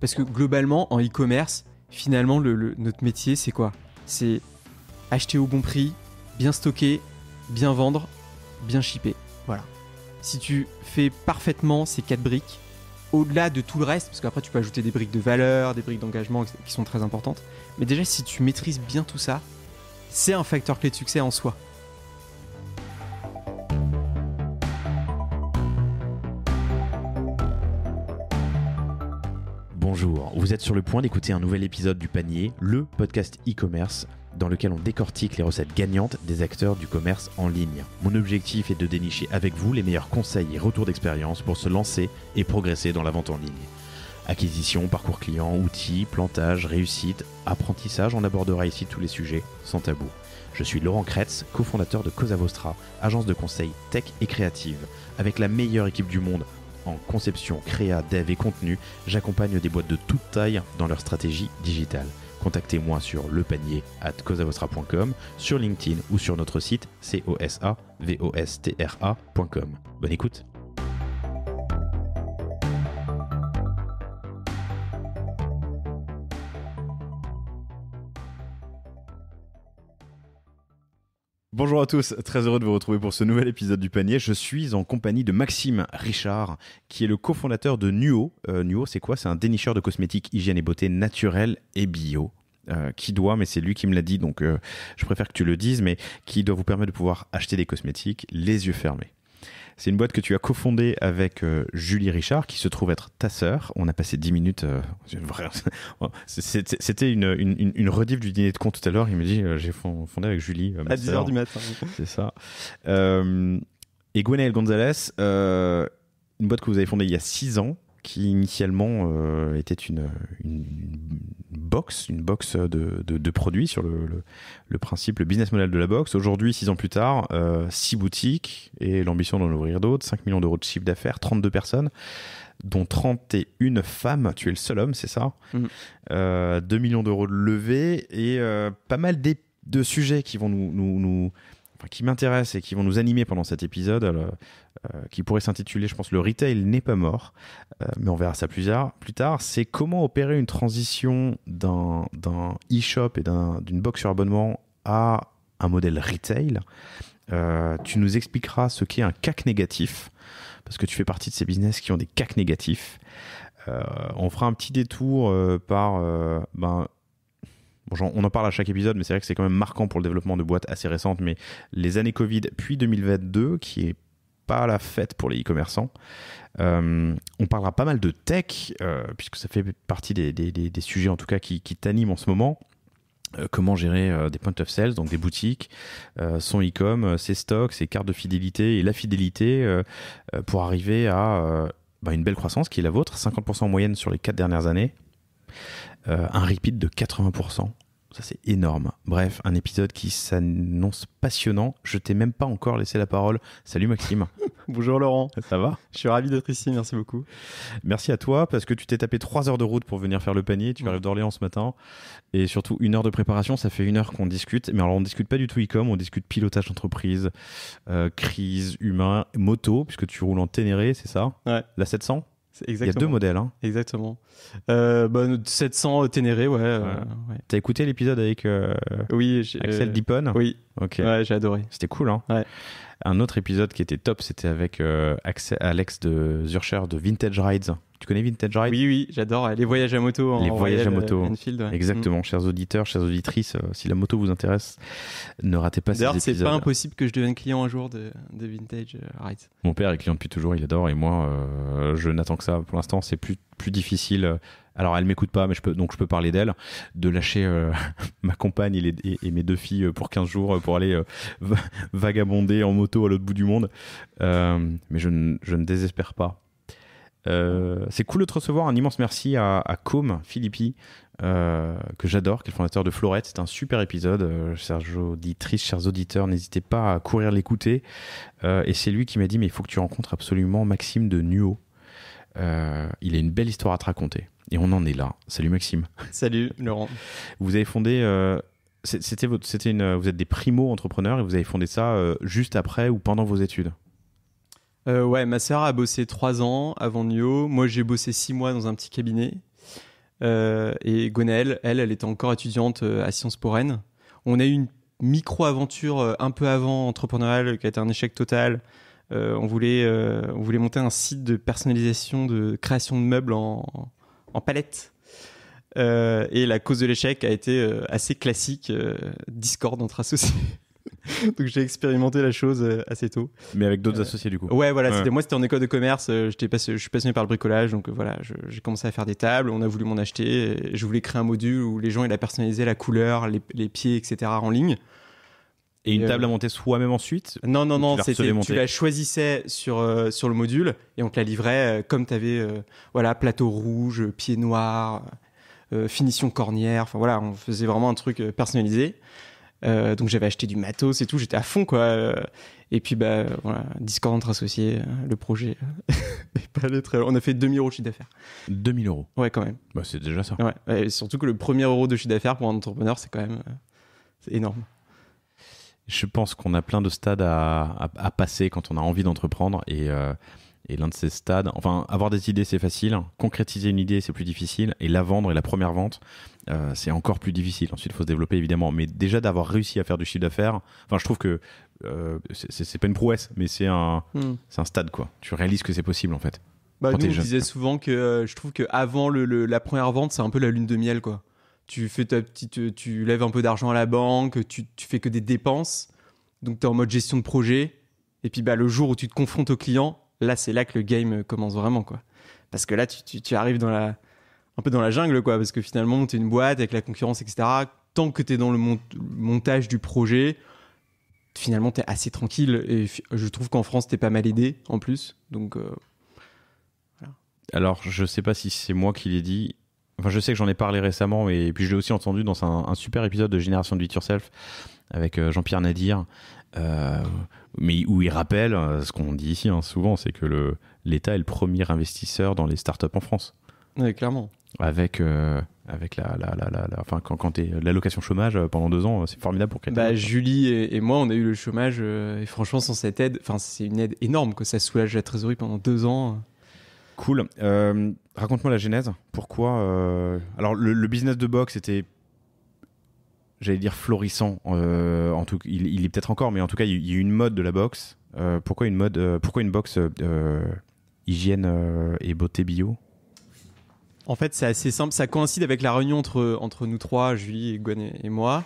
Parce que globalement, en e-commerce, finalement, notre métier, c'est quoi ? C'est acheter au bon prix, bien stocker, bien vendre, bien shipper. Voilà. Si tu fais parfaitement ces 4 briques, au-delà de tout le reste, parce qu'après tu peux ajouter des briques de valeur, des briques d'engagement qui sont très importantes, mais déjà si tu maîtrises bien tout ça, c'est un facteur clé de succès en soi. Bonjour, vous êtes sur le point d'écouter un nouvel épisode du Panier, le podcast e-commerce dans lequel on décortique les recettes gagnantes des acteurs du commerce en ligne. Mon objectif est de dénicher avec vous les meilleurs conseils et retours d'expérience pour se lancer et progresser dans la vente en ligne. Acquisition, parcours client, outils, plantage, réussite, apprentissage, on abordera ici tous les sujets sans tabou. Je suis Laurent Kretz, cofondateur de Cosa Vostra, agence de conseil tech et créative. Avec la meilleure équipe du monde en conception, créa, dev et contenu, j'accompagne des boîtes de toute taille dans leur stratégie digitale. Contactez-moi sur lepanier@cosavostra.com, sur LinkedIn ou sur notre site cosavostra.com. Bonne écoute. Bonjour à tous, très heureux de vous retrouver pour ce nouvel épisode du Panier. Je suis en compagnie de Maxime Richard, qui est le cofondateur de Nuo. Nuo, c'est quoi ? C'est un dénicheur de cosmétiques, hygiène et beauté naturelle et bio. Qui doit, mais c'est lui qui me l'a dit, donc je préfère que tu le dises, mais qui doit vous permettre de pouvoir acheter des cosmétiques les yeux fermés. C'est une boîte que tu as cofondée avec Julie Richard, qui se trouve être ta sœur. On a passé 10 minutes. C'était une rediff du dîner de con tout à l'heure. Il me dit j'ai fondé avec Julie. À 10h du matin. C'est ça. Et Gwenaël Gonzalez, une boîte que vous avez fondée il y a 6 ans, qui initialement était une box de produits sur le principe, le business model de la box. Aujourd'hui, 6 ans plus tard, 6 boutiques et l'ambition d'en ouvrir d'autres, 5 millions d'euros de chiffre d'affaires, 32 personnes, dont 31 femmes. Tu es le seul homme, c'est ça ? 2 millions d'euros de levée et pas mal de sujets qui vont qui m'intéressent et qui vont nous animer pendant cet épisode, qui pourrait s'intituler, je pense, le retail n'est pas mort, mais on verra ça plus tard. C'est comment opérer une transition d'un e-shop et d'une box sur abonnement à un modèle retail. Tu nous expliqueras ce qu'est un CAC négatif, parce que tu fais partie de ces business qui ont des CAC négatifs. On fera un petit détour on en parle à chaque épisode, mais c'est vrai que c'est quand même marquant pour le développement de boîtes assez récentes, mais les années Covid, puis 2022, qui est pas la fête pour les e-commerçants. On parlera pas mal de tech, puisque ça fait partie des sujets en tout cas qui t'animent en ce moment. Comment gérer des point of sales, donc des boutiques, son e-com, ses stocks, ses cartes de fidélité et la fidélité pour arriver à une belle croissance qui est la vôtre, 50% en moyenne sur les 4 dernières années. Un repeat de 80%. Ça, c'est énorme. Bref, un épisode qui s'annonce passionnant. Je t'ai même pas encore laissé la parole. Salut Maxime. Bonjour Laurent. Ça va ? Je suis ravi d'être ici, merci beaucoup. Merci à toi, parce que tu t'es tapé 3 heures de route pour venir faire le panier. Tu arrives d'Orléans ce matin. Et surtout, 1 heure de préparation, ça fait 1 heure qu'on discute. Mais alors, on discute pas du tout e-com, on discute pilotage d'entreprise, crise, humain, moto, puisque tu roules en Ténéré, c'est ça ? Ouais. La 700 ? Exactement. Il y a 2 modèles. Hein. Exactement. 700 Ténéré, ouais. T'as écouté l'épisode avec oui, Axel Dipon ? Oui. Ok. Ouais, j'ai adoré. C'était cool, hein. Ouais. Un autre épisode qui était top, c'était avec Alex de Zurcher de Vintage Rides. Tu connais Vintage Rides ? Oui, j'adore. Les voyages à moto. Les voyages à moto. Enfield, ouais. Exactement. Chers auditeurs, chères auditrices, si la moto vous intéresse, ne ratez pas ces épisodes. D'ailleurs, c'est pas impossible que je devienne client un jour de Vintage Rides. Mon père est client depuis toujours, il adore, et moi, je n'attends que ça. Pour l'instant, c'est plus difficile. Alors, elle m'écoute pas, mais je peux parler d'elle, de lâcher ma compagne et mes 2 filles pour 15 jours pour aller vagabonder en moto à l'autre bout du monde. Mais je ne désespère pas. C'est cool de te recevoir. Un immense merci à Com Philippi, que j'adore, qui est le fondateur de Florette. C'est un super épisode. Chères auditrices, chers auditeurs, n'hésitez pas à courir l'écouter. Et c'est lui qui m'a dit mais il faut que tu rencontres absolument Maxime de Nuo. Il a une belle histoire à te raconter. Et on en est là. Salut Maxime. Salut Laurent. Vous avez fondé... vous êtes des primo-entrepreneurs et vous avez fondé ça juste après ou pendant vos études ? Ouais, ma sœur a bossé 3 ans avant Nuo. Moi, j'ai bossé 6 mois dans un petit cabinet. Et Gwenaëlle, elle était encore étudiante à Sciences Po Rennes. On a eu une micro-aventure un peu avant entrepreneuriale qui a été un échec total. On voulait monter un site de personnalisation, de création de meubles en palette. Et la cause de l'échec a été assez classique, discorde entre associés. Donc j'ai expérimenté la chose assez tôt. Mais avec d'autres associés du coup. Ouais, voilà. C'était en école de commerce. Je suis passionné par le bricolage, donc voilà, j'ai commencé à faire des tables. On a voulu m'en acheter. Et je voulais créer un module où les gens ils la personnalisaient la couleur, les pieds, etc. en ligne. Et une table à monter soi-même ensuite? Non, tu la choisissais sur le module et on te la livrait comme tu avais plateau rouge, pied noir, finition cornière. Enfin voilà, on faisait vraiment un truc personnalisé. Donc j'avais acheté du matos et tout, j'étais à fond quoi. Et puis discord entre associés, le projet est pas allé très loin. On a fait 2000 € de chiffre d'affaires. 2000 €. Ouais, quand même. Bah, c'est déjà ça. Ouais, et surtout que le premier euro de chiffre d'affaires pour un entrepreneur, c'est quand même c'est énorme. Je pense qu'on a plein de stades à passer quand on a envie d'entreprendre et l'un de ces stades, enfin avoir des idées c'est facile, concrétiser une idée c'est plus difficile et la vendre et la première vente c'est encore plus difficile. Ensuite il faut se développer évidemment, mais déjà d'avoir réussi à faire du chiffre d'affaires, enfin je trouve que c'est pas une prouesse mais c'est un stade quoi. Tu réalises que c'est possible en fait. Nous on disait souvent que je trouve qu'avant la première vente c'est un peu la lune de miel quoi. Tu fais tu lèves un peu d'argent à la banque, tu fais que des dépenses, donc tu es en mode gestion de projet, et puis le jour où tu te confrontes au client, là c'est là que le game commence vraiment quoi. Parce que là tu arrives un peu dans la jungle quoi, parce que finalement monter une boîte avec la concurrence etc. Tant que tu es dans le montage du projet, finalement tu es assez tranquille et je trouve qu'en France t'es pas mal aidé en plus, donc voilà. Alors je sais pas si c'est moi qui l'ai dit. Enfin, je sais que j'en ai parlé récemment, et puis je l'ai aussi entendu dans un super épisode de Génération Do It Yourself avec Jean-Pierre Nadir, mais où il rappelle ce qu'on dit ici souvent, c'est que l'État est le premier investisseur dans les startups en France. Oui, clairement. Avec quand t'es l'allocation chômage pendant 2 ans, c'est formidable pour quelqu'un. Julie et moi, on a eu le chômage, et franchement, sans cette aide, c'est une aide énorme, que ça soulage la trésorerie pendant 2 ans. Cool. Raconte-moi la genèse. Pourquoi Alors, le business de boxe était, j'allais dire, florissant. En tout, il est peut-être encore, mais en tout cas, il y a eu une mode de la boxe. Pourquoi une boxe hygiène et beauté bio? En fait, c'est assez simple. Ça coïncide avec la réunion entre nous trois, Julie, Gwen et moi.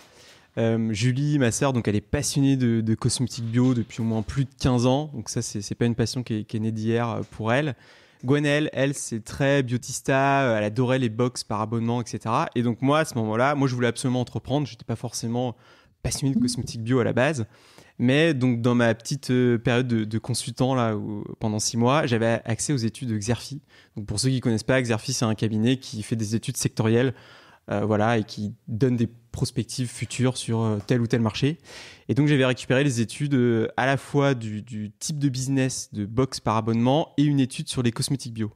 Julie, ma sœur, donc elle est passionnée de cosmétiques bio depuis au moins plus de 15 ans. Donc ça, c'est pas une passion qui est née d'hier pour elle. Gwenaëlle, elle, c'est très biotista, elle adorait les box par abonnement, etc. Et donc moi, à ce moment-là, je voulais absolument entreprendre. Je n'étais pas forcément passionné de cosmétiques bio à la base. Mais donc dans ma petite période de consultant, là, pendant 6 mois, j'avais accès aux études de Xerfi. Donc pour ceux qui ne connaissent pas, Xerfi, c'est un cabinet qui fait des études sectorielles, et qui donne des prospectives futures sur tel ou tel marché. Et donc j'avais récupéré les études à la fois du type de business de box par abonnement et une étude sur les cosmétiques bio.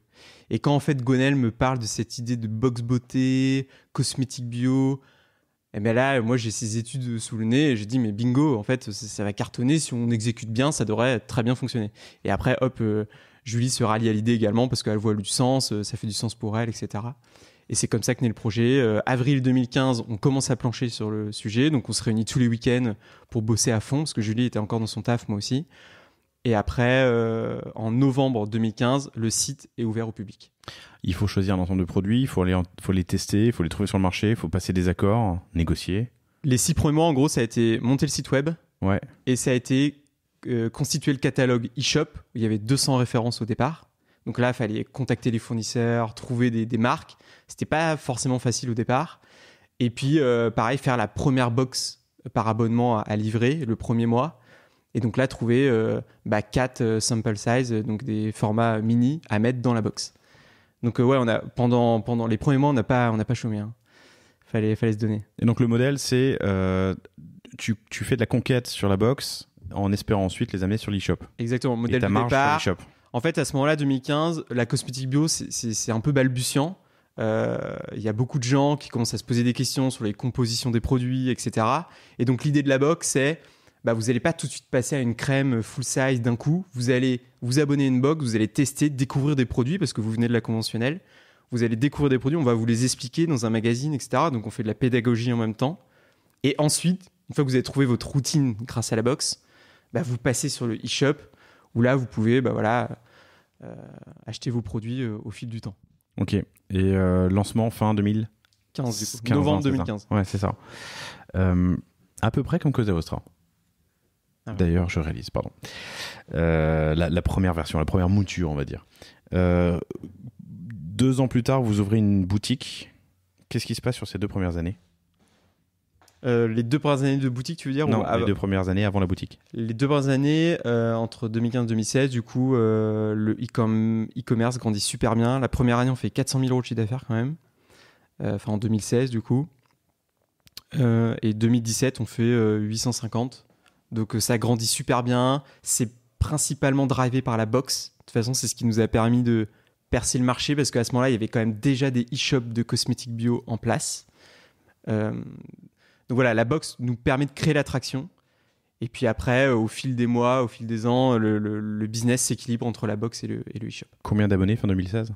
Et quand en fait Gwenaëlle me parle de cette idée de box beauté, cosmétiques bio, et bien là moi j'ai ces études sous le nez et je dis mais bingo, en fait ça va cartonner, si on exécute bien ça devrait très bien fonctionner. Et après hop, Julie se rallie à l'idée également parce qu'elle voit du sens, ça fait du sens pour elle, etc. Et c'est comme ça que naît le projet. Avril 2015, on commence à plancher sur le sujet. Donc, on se réunit tous les week-ends pour bosser à fond, parce que Julie était encore dans son taf, moi aussi. Et après, en novembre 2015, le site est ouvert au public. Il faut choisir un ensemble de produits, il faut les tester, il faut les trouver sur le marché, il faut passer des accords, négocier. Les 6 premiers mois, en gros, ça a été monter le site web. Ouais. Et ça a été constituer le catalogue e-shop, où il y avait 200 références au départ. Donc là, il fallait contacter les fournisseurs, trouver des marques. C'était pas forcément facile au départ. Et puis, pareil, faire la première box par abonnement à livrer le premier mois. Et donc là, trouver 4 sample size, donc des formats mini à mettre dans la box. Donc ouais, pendant les premiers mois, on n'a pas chômé. Fallait se donner. Et donc le modèle, c'est tu fais de la conquête sur la box en espérant ensuite les amener sur l'e-shop. Exactement. Modèle et ta de marge départ. sur l'e-shop. En fait, à ce moment-là, 2015, la cosmétique bio, c'est un peu balbutiant. Il y a beaucoup de gens qui commencent à se poser des questions sur les compositions des produits, etc. Et donc, l'idée de la box, c'est vous n'allez pas tout de suite passer à une crème full size d'un coup. Vous allez vous abonner à une box, vous allez tester, découvrir des produits parce que vous venez de la conventionnelle. vous allez découvrir des produits, on va vous les expliquer dans un magazine, etc. Donc on fait de la pédagogie en même temps. Et ensuite, une fois que vous avez trouvé votre routine grâce à la box, vous passez sur le e-shop où là, vous pouvez acheter vos produits au fil du temps. Ok. Et lancement fin 2015, 15, novembre 2015. Ouais, c'est ça. À peu près comme Cosa Vostra. Ah ouais. D'ailleurs, je réalise, pardon. La première version, la première mouture, on va dire. 2 ans plus tard, vous ouvrez une boutique. Qu'est-ce qui se passe sur ces 2 premières années ? Les 2 premières années de boutique, tu veux dire ? Non, les 2 premières années avant la boutique. Les 2 premières années, entre 2015 et 2016, du coup, le e-commerce grandit super bien. La première année, on fait 400 000 € de chiffre d'affaires quand même. En 2016, du coup. Et 2017, on fait 850. Donc ça grandit super bien. C'est principalement drivé par la box. De toute façon, c'est ce qui nous a permis de percer le marché parce qu'à ce moment-là, il y avait quand même déjà des e-shops de cosmétiques bio en place. Donc voilà, la box nous permet de créer l'attraction. Et puis après, au fil des mois, au fil des ans, le business s'équilibre entre la box et le e-shop. Combien d'abonnés fin 2016 ?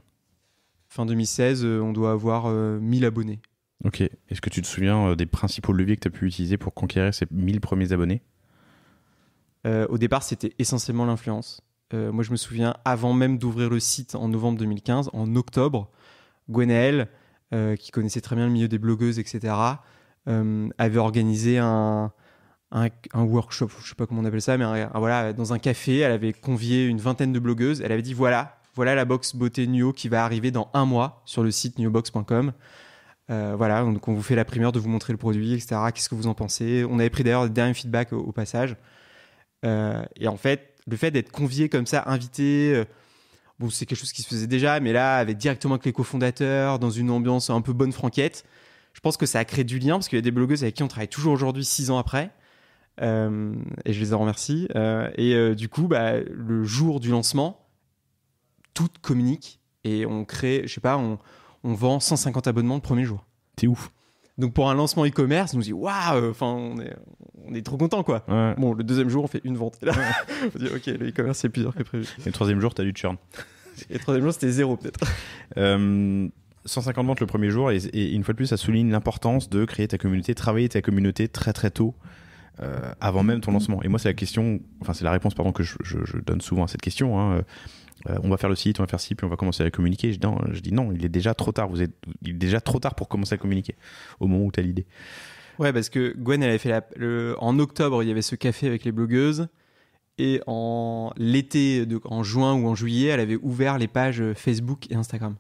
Fin 2016, on doit avoir 1000 abonnés. Ok. Est-ce que tu te souviens des principaux leviers que tu as pu utiliser pour conquérir ces 1000 premiers abonnés ? Au départ, c'était essentiellement l'influence. Moi, je me souviens, avant même d'ouvrir le site en novembre 2015, en octobre, Gwenaëlle, qui connaissait très bien le milieu des blogueuses, etc., avait organisé un workshop, je ne sais pas comment on appelle ça, mais voilà, dans un café, elle avait convié une vingtaine de blogueuses. Elle avait dit voilà la box beauté Nuo qui va arriver dans 1 mois sur le site nuobox.com. Voilà, donc on vous fait la primeur de vous montrer le produit, etc. Qu'est-ce que vous en pensez ? On avait pris d'ailleurs des derniers feedbacks au passage. Et en fait, le fait d'être convié comme ça, invité, c'est quelque chose qui se faisait déjà, mais là, avec directement avec les cofondateurs, dans une ambiance un peu bonne franquette, je pense que ça a créé du lien, parce qu'il y a des blogueuses avec qui on travaille toujours aujourd'hui, 6 ans après, et je les en remercie. Du coup, le jour du lancement, toutes communiquent, et on crée, je sais pas, on vend 150 abonnements le premier jour. C'est ouf. Donc pour un lancement e-commerce, on nous dit waouh, on est trop content quoi. Ouais. Bon, le 2e jour, on fait une vente. Et là, on dit ok, le e-commerce c'est plus dur que prévu. Et le 3e jour, t'as du churn. Et le 3e jour, c'était 0 peut-être. 150 ventes le premier jour, et une fois de plus, ça souligne l'importance de créer ta communauté, travailler ta communauté très très tôt, avant même ton lancement. Et moi, c'est la réponse que je donne souvent à cette question. Hein. On va faire le site, on va faire ci, puis on va commencer à communiquer. Je dis non, il est déjà trop tard. Il est déjà trop tard pour commencer à communiquer au moment où tu as l'idée. Ouais, parce que Gwen, elle avait fait en octobre, il y avait ce café avec les blogueuses. Et en juin ou en juillet, elle avait ouvert les pages Facebook et Instagram.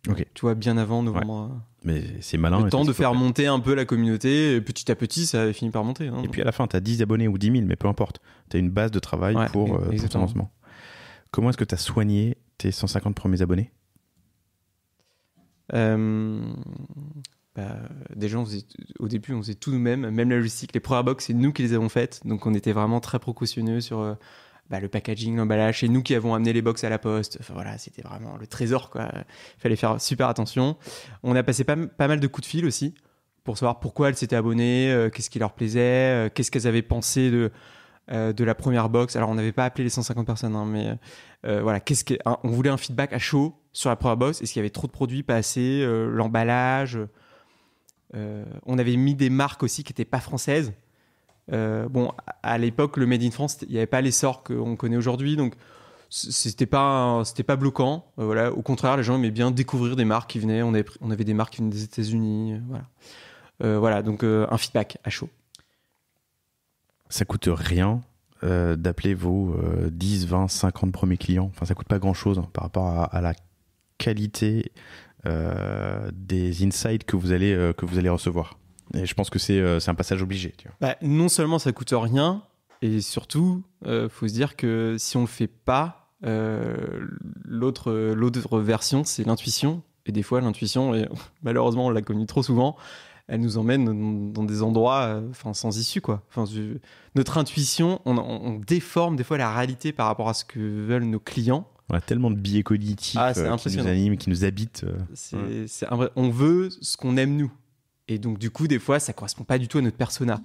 Ok. Tu vois, bien avant novembre. Ouais. Mais c'est malin. Le temps de faire monter un peu la communauté. Et petit à petit, ça avait fini par monter. Hein. Et puis à la fin, tu as 10 abonnés ou 10 000, mais peu importe. Tu as une base de travail pour ton lancement. Comment est-ce que tu as soigné tes 150 premiers abonnés ? Déjà, au début, on faisait tout nous-mêmes. Même la logistique, les premières box, c'est nous qui les avons faites. Donc, on était vraiment très précautionneux sur le packaging, l'emballage. C'est nous qui avons amené les box à la poste. Enfin, voilà, c'était vraiment le trésor, quoi. Il fallait faire super attention. On a passé pas mal de coups de fil aussi pour savoir pourquoi elles s'étaient abonnées, qu'est-ce qui leur plaisait, qu'est-ce qu'elles avaient pensé de la première box. Alors, on n'avait pas appelé les 150 personnes, hein, mais voilà, on voulait un feedback à chaud sur la première box. Est-ce qu'il y avait trop de produits, pas assez, l'emballage. On avait mis des marques aussi qui n'étaient pas françaises. À l'époque, le Made in France, il n'y avait pas l'essor qu'on connaît aujourd'hui, donc c'était pas bloquant. Voilà. Au contraire, les gens aimaient bien découvrir des marques qui venaient. On avait des marques qui venaient des États-Unis. Voilà, donc un feedback à chaud. Ça coûte rien d'appeler vos 10, 20, 50 premiers clients. Enfin, ça coûte pas grand-chose par rapport à la qualité des insights que vous allez recevoir. Et je pense que c'est un passage obligé. Tu vois. Non seulement ça coûte rien, et surtout, faut se dire que si on le fait pas, l'autre version, c'est l'intuition. Et des fois, l'intuition, et malheureusement, on l'a connue trop souvent, elle nous emmène dans des endroits sans issue, quoi. Notre intuition, on déforme des fois la réalité par rapport à ce que veulent nos clients. On a tellement de biais cognitifs qui nous animent, qui nous habitent. On veut ce qu'on aime nous. Et donc, du coup, des fois, ça ne correspond pas du tout à notre persona.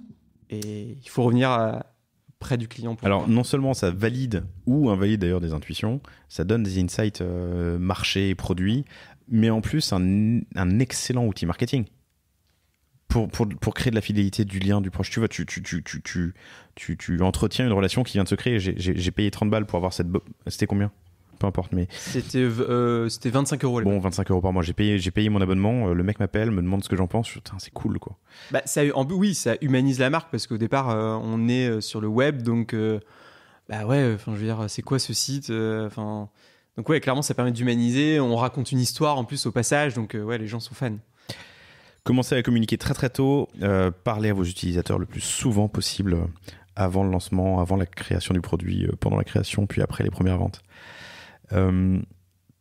Et il faut revenir près du client. Alors, non seulement ça valide ou invalide d'ailleurs des intuitions, ça donne des insights marché et produits mais en plus un excellent outil marketing. Pour créer de la fidélité, du lien, du proche. Tu vois, tu entretiens une relation qui vient de se créer. J'ai payé 30 balles pour avoir cette... C'était combien ? Peu importe, mais... C'était 25 euros. Bon, 25 euros par mois. J'ai payé mon abonnement. Le mec m'appelle, me demande ce que j'en pense. Putain, c'est cool, quoi. Bah, oui, ça humanise la marque parce qu'au départ, on est sur le web. Donc, bah ouais, je veux dire, c'est quoi ce site donc ouais, clairement, ça permet d'humaniser. On raconte une histoire en plus au passage. Donc, ouais, les gens sont fans. Commencez à communiquer très très tôt, parlez à vos utilisateurs le plus souvent possible avant le lancement, avant la création du produit, pendant la création, puis après les premières ventes.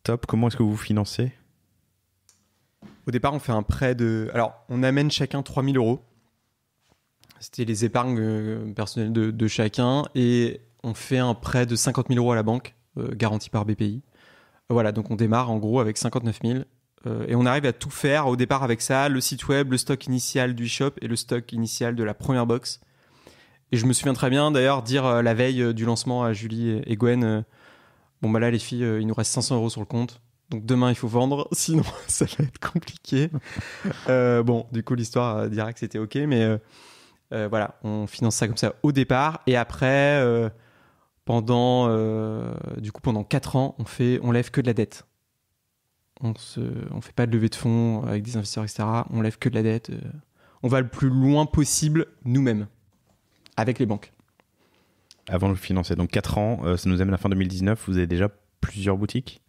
Top, comment est-ce que vous financez ? Au départ, on fait un prêt Alors, on amène chacun 3 000 euros. C'était les épargnes personnelles de chacun. Et on fait un prêt de 50 000 euros à la banque, garanti par BPI. Voilà, donc on démarre en gros avec 59 000. Et on arrive à tout faire au départ avec ça, le site web, le stock initial du shop et le stock initial de la première box. Et je me souviens très bien d'ailleurs dire la veille du lancement à Julie et Gwen, bon bah là les filles, il nous reste 500 euros sur le compte, donc demain il faut vendre, sinon ça va être compliqué. Bon, du coup l'histoire dira que c'était ok, mais voilà, on finance ça comme ça au départ. Et après, pendant 4 ans, on lève que de la dette. On fait pas de levée de fonds avec des investisseurs, etc. On lève que de la dette. On va le plus loin possible nous-mêmes, avec les banques. Avant de le financer. Donc 4 ans, ça nous amène à fin 2019. Vous avez déjà plusieurs boutiques ?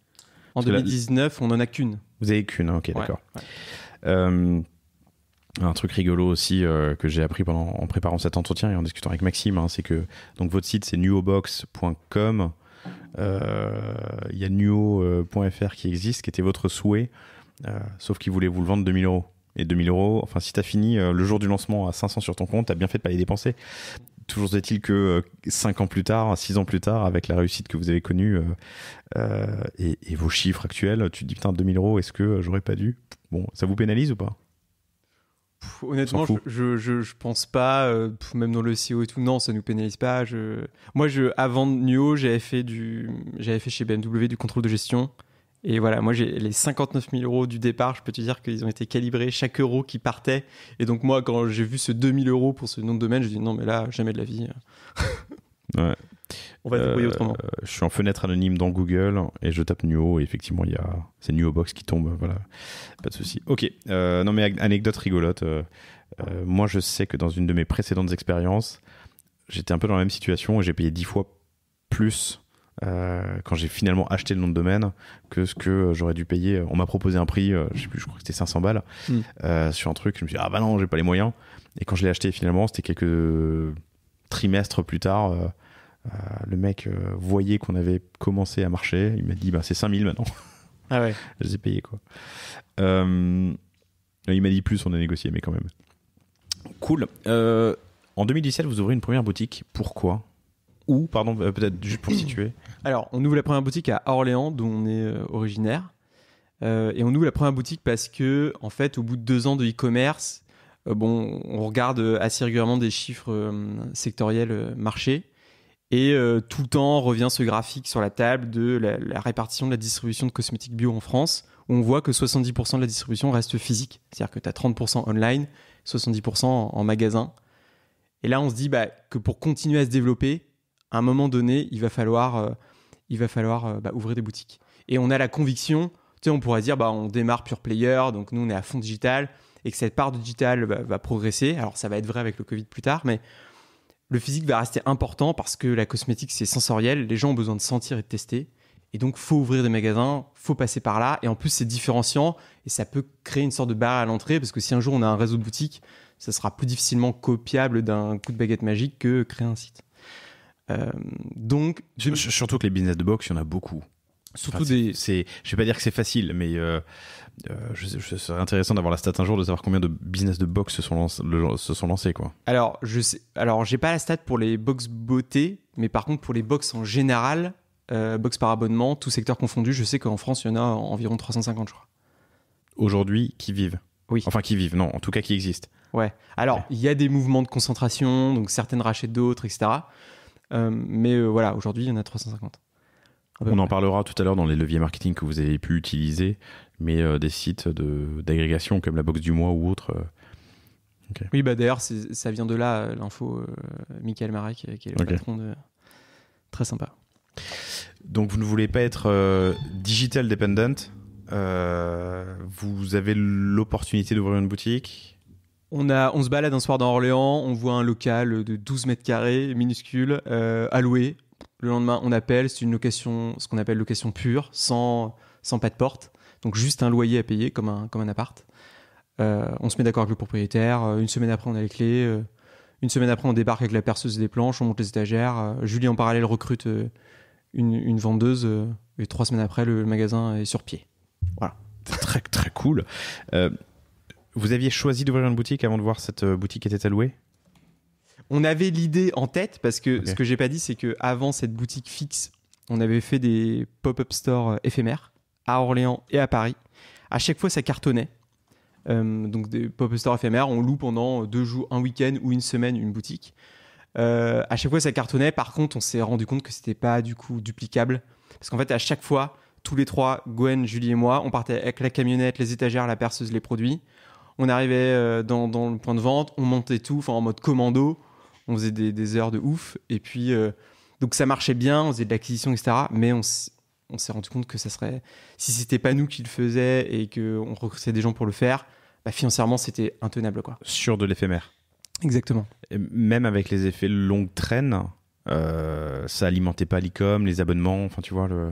En 2019, on n'en a qu'une. Vous avez qu'une, ok, ouais, d'accord. Ouais. Un truc rigolo aussi que j'ai appris en préparant cet entretien et en discutant avec Maxime, c'est que donc, votre site, c'est nuobox.com. Il y a nuo.fr qui existe, qui était votre souhait, sauf qu'il voulait vous le vendre 2000 euros. Et 2000 euros, enfin, si tu as fini le jour du lancement à 500 sur ton compte, tu as bien fait de pas les dépenser. Toujours est-il que 6 ans plus tard, avec la réussite que vous avez connue et vos chiffres actuels, tu te dis putain, 2000 euros, est-ce que j'aurais pas dû ? Bon, ça vous pénalise ou pas ? Honnêtement, je pense pas, même dans le SEO et tout, non, ça nous pénalise pas. Moi, avant Nuo, j'avais fait chez BMW du contrôle de gestion. Et voilà, moi, j'ai les 59 000 euros du départ, je peux te dire qu'ils ont été calibrés, chaque euro qui partait. Et donc, moi, quand j'ai vu ce 2000 euros pour ce nom de domaine, je dis non, mais là, jamais de la vie. Ouais. On va débrouiller autrement. Je suis en fenêtre anonyme dans Google et je tape Nuo et effectivement c'est Nuobox qui tombe, voilà, pas de souci. Ok, non mais anecdote rigolote. Moi je sais que dans une de mes précédentes expériences, j'étais un peu dans la même situation et j'ai payé 10 fois plus quand j'ai finalement acheté le nom de domaine que ce que j'aurais dû payer. On m'a proposé un prix, je sais plus, je crois que c'était 500 balles sur un truc. Je me suis dit ah bah non, j'ai pas les moyens. Et quand je l'ai acheté finalement, c'était quelques trimestres plus tard. Le mec voyait qu'on avait commencé à marcher. Il m'a dit c'est 5000 maintenant. Ah ouais. Je les ai payés quoi. Il m'a dit plus, on a négocié, mais quand même. Cool. En 2017, vous ouvrez une première boutique. Pourquoi ? Où ? Pardon, peut-être juste pour situer. Alors, on ouvre la première boutique à Orléans, d'où on est originaire. Et on ouvre la première boutique parce que, en fait, au bout de 2 ans de e-commerce, on regarde assez régulièrement des chiffres sectoriels marché. Et tout le temps revient ce graphique sur la table de la répartition de la distribution de cosmétiques bio en France, où on voit que 70% de la distribution reste physique. C'est-à-dire que tu as 30% online, 70% en magasin. Et là, on se dit que pour continuer à se développer, à un moment donné, il va falloir ouvrir des boutiques. Et on a la conviction, on pourrait dire, on démarre pure player, donc nous, on est à fond digital, et que cette part de digital va progresser. Alors, ça va être vrai avec le Covid plus tard, mais le physique va rester important parce que la cosmétique, c'est sensoriel. Les gens ont besoin de sentir et de tester. Et donc, il faut ouvrir des magasins, il faut passer par là. Et en plus, c'est différenciant et ça peut créer une sorte de barrière à l'entrée parce que si un jour, on a un réseau de boutiques, ça sera plus difficilement copiable d'un coup de baguette magique que créer un site. Surtout que les business de box, il y en a beaucoup. Surtout je vais pas dire que c'est facile, mais ce serait intéressant d'avoir la stat un jour de savoir combien de business de box se sont lancés quoi. Alors j'ai pas la stat pour les box beauté, mais par contre pour les box en général, box par abonnement, tout secteur confondu, je sais qu'en France il y en a environ 350 je crois. Aujourd'hui qui vivent. Oui. Enfin qui vivent, non, en tout cas qui existent. Ouais. Alors il y a des mouvements de concentration, donc certaines rachètent d'autres, etc. Mais voilà, aujourd'hui il y en a 350. On en parlera tout à l'heure dans les leviers marketing que vous avez pu utiliser, mais des sites d'agrégation comme la Box du Mois ou autre. Okay. Oui, d'ailleurs, ça vient de là, l'info. Michael Marek, qui est le patron de... Très sympa. Donc, vous ne voulez pas être digital dependent. Vous avez l'opportunité d'ouvrir une boutique. On se balade un soir dans Orléans, on voit un local de 12 mètres carrés, minuscule, à louer. Le lendemain, on appelle, c'est une location, ce qu'on appelle location pure, sans pas de porte. Donc juste un loyer à payer, comme un appart. On se met d'accord avec le propriétaire. Une semaine après, on a les clés. Une semaine après, on débarque avec la perceuse et des planches, on monte les étagères. Julie, en parallèle, recrute une vendeuse. Et 3 semaines après, le magasin est sur pied. Voilà. Très, très cool. Vous aviez choisi d'ouvrir une boutique avant de voir cette boutique était allouée ? On avait l'idée en tête, parce que ce que j'ai pas dit, c'est qu'avant cette boutique fixe, on avait fait des pop-up stores éphémères à Orléans et à Paris. À chaque fois, ça cartonnait. Donc des pop-up stores éphémères, on loue pendant 2 jours, un week-end ou une semaine une boutique. À chaque fois, ça cartonnait. Par contre, on s'est rendu compte que c'était pas du coup duplicable. Parce qu'en fait, à chaque fois, tous les trois, Gwen, Julie et moi, on partait avec la camionnette, les étagères, la perceuse, les produits. On arrivait dans le point de vente, on montait tout, en mode commando. On faisait des heures de ouf. Et puis, donc ça marchait bien, on faisait de l'acquisition, etc. Mais on s'est rendu compte que ça serait... Si c'était pas nous qui le faisions et qu'on recrutait des gens pour le faire, financièrement, c'était intenable, quoi. Sur de l'éphémère. Exactement. Et même avec les effets longue traîne, ça alimentait pas l'e-com, les abonnements, tu vois le...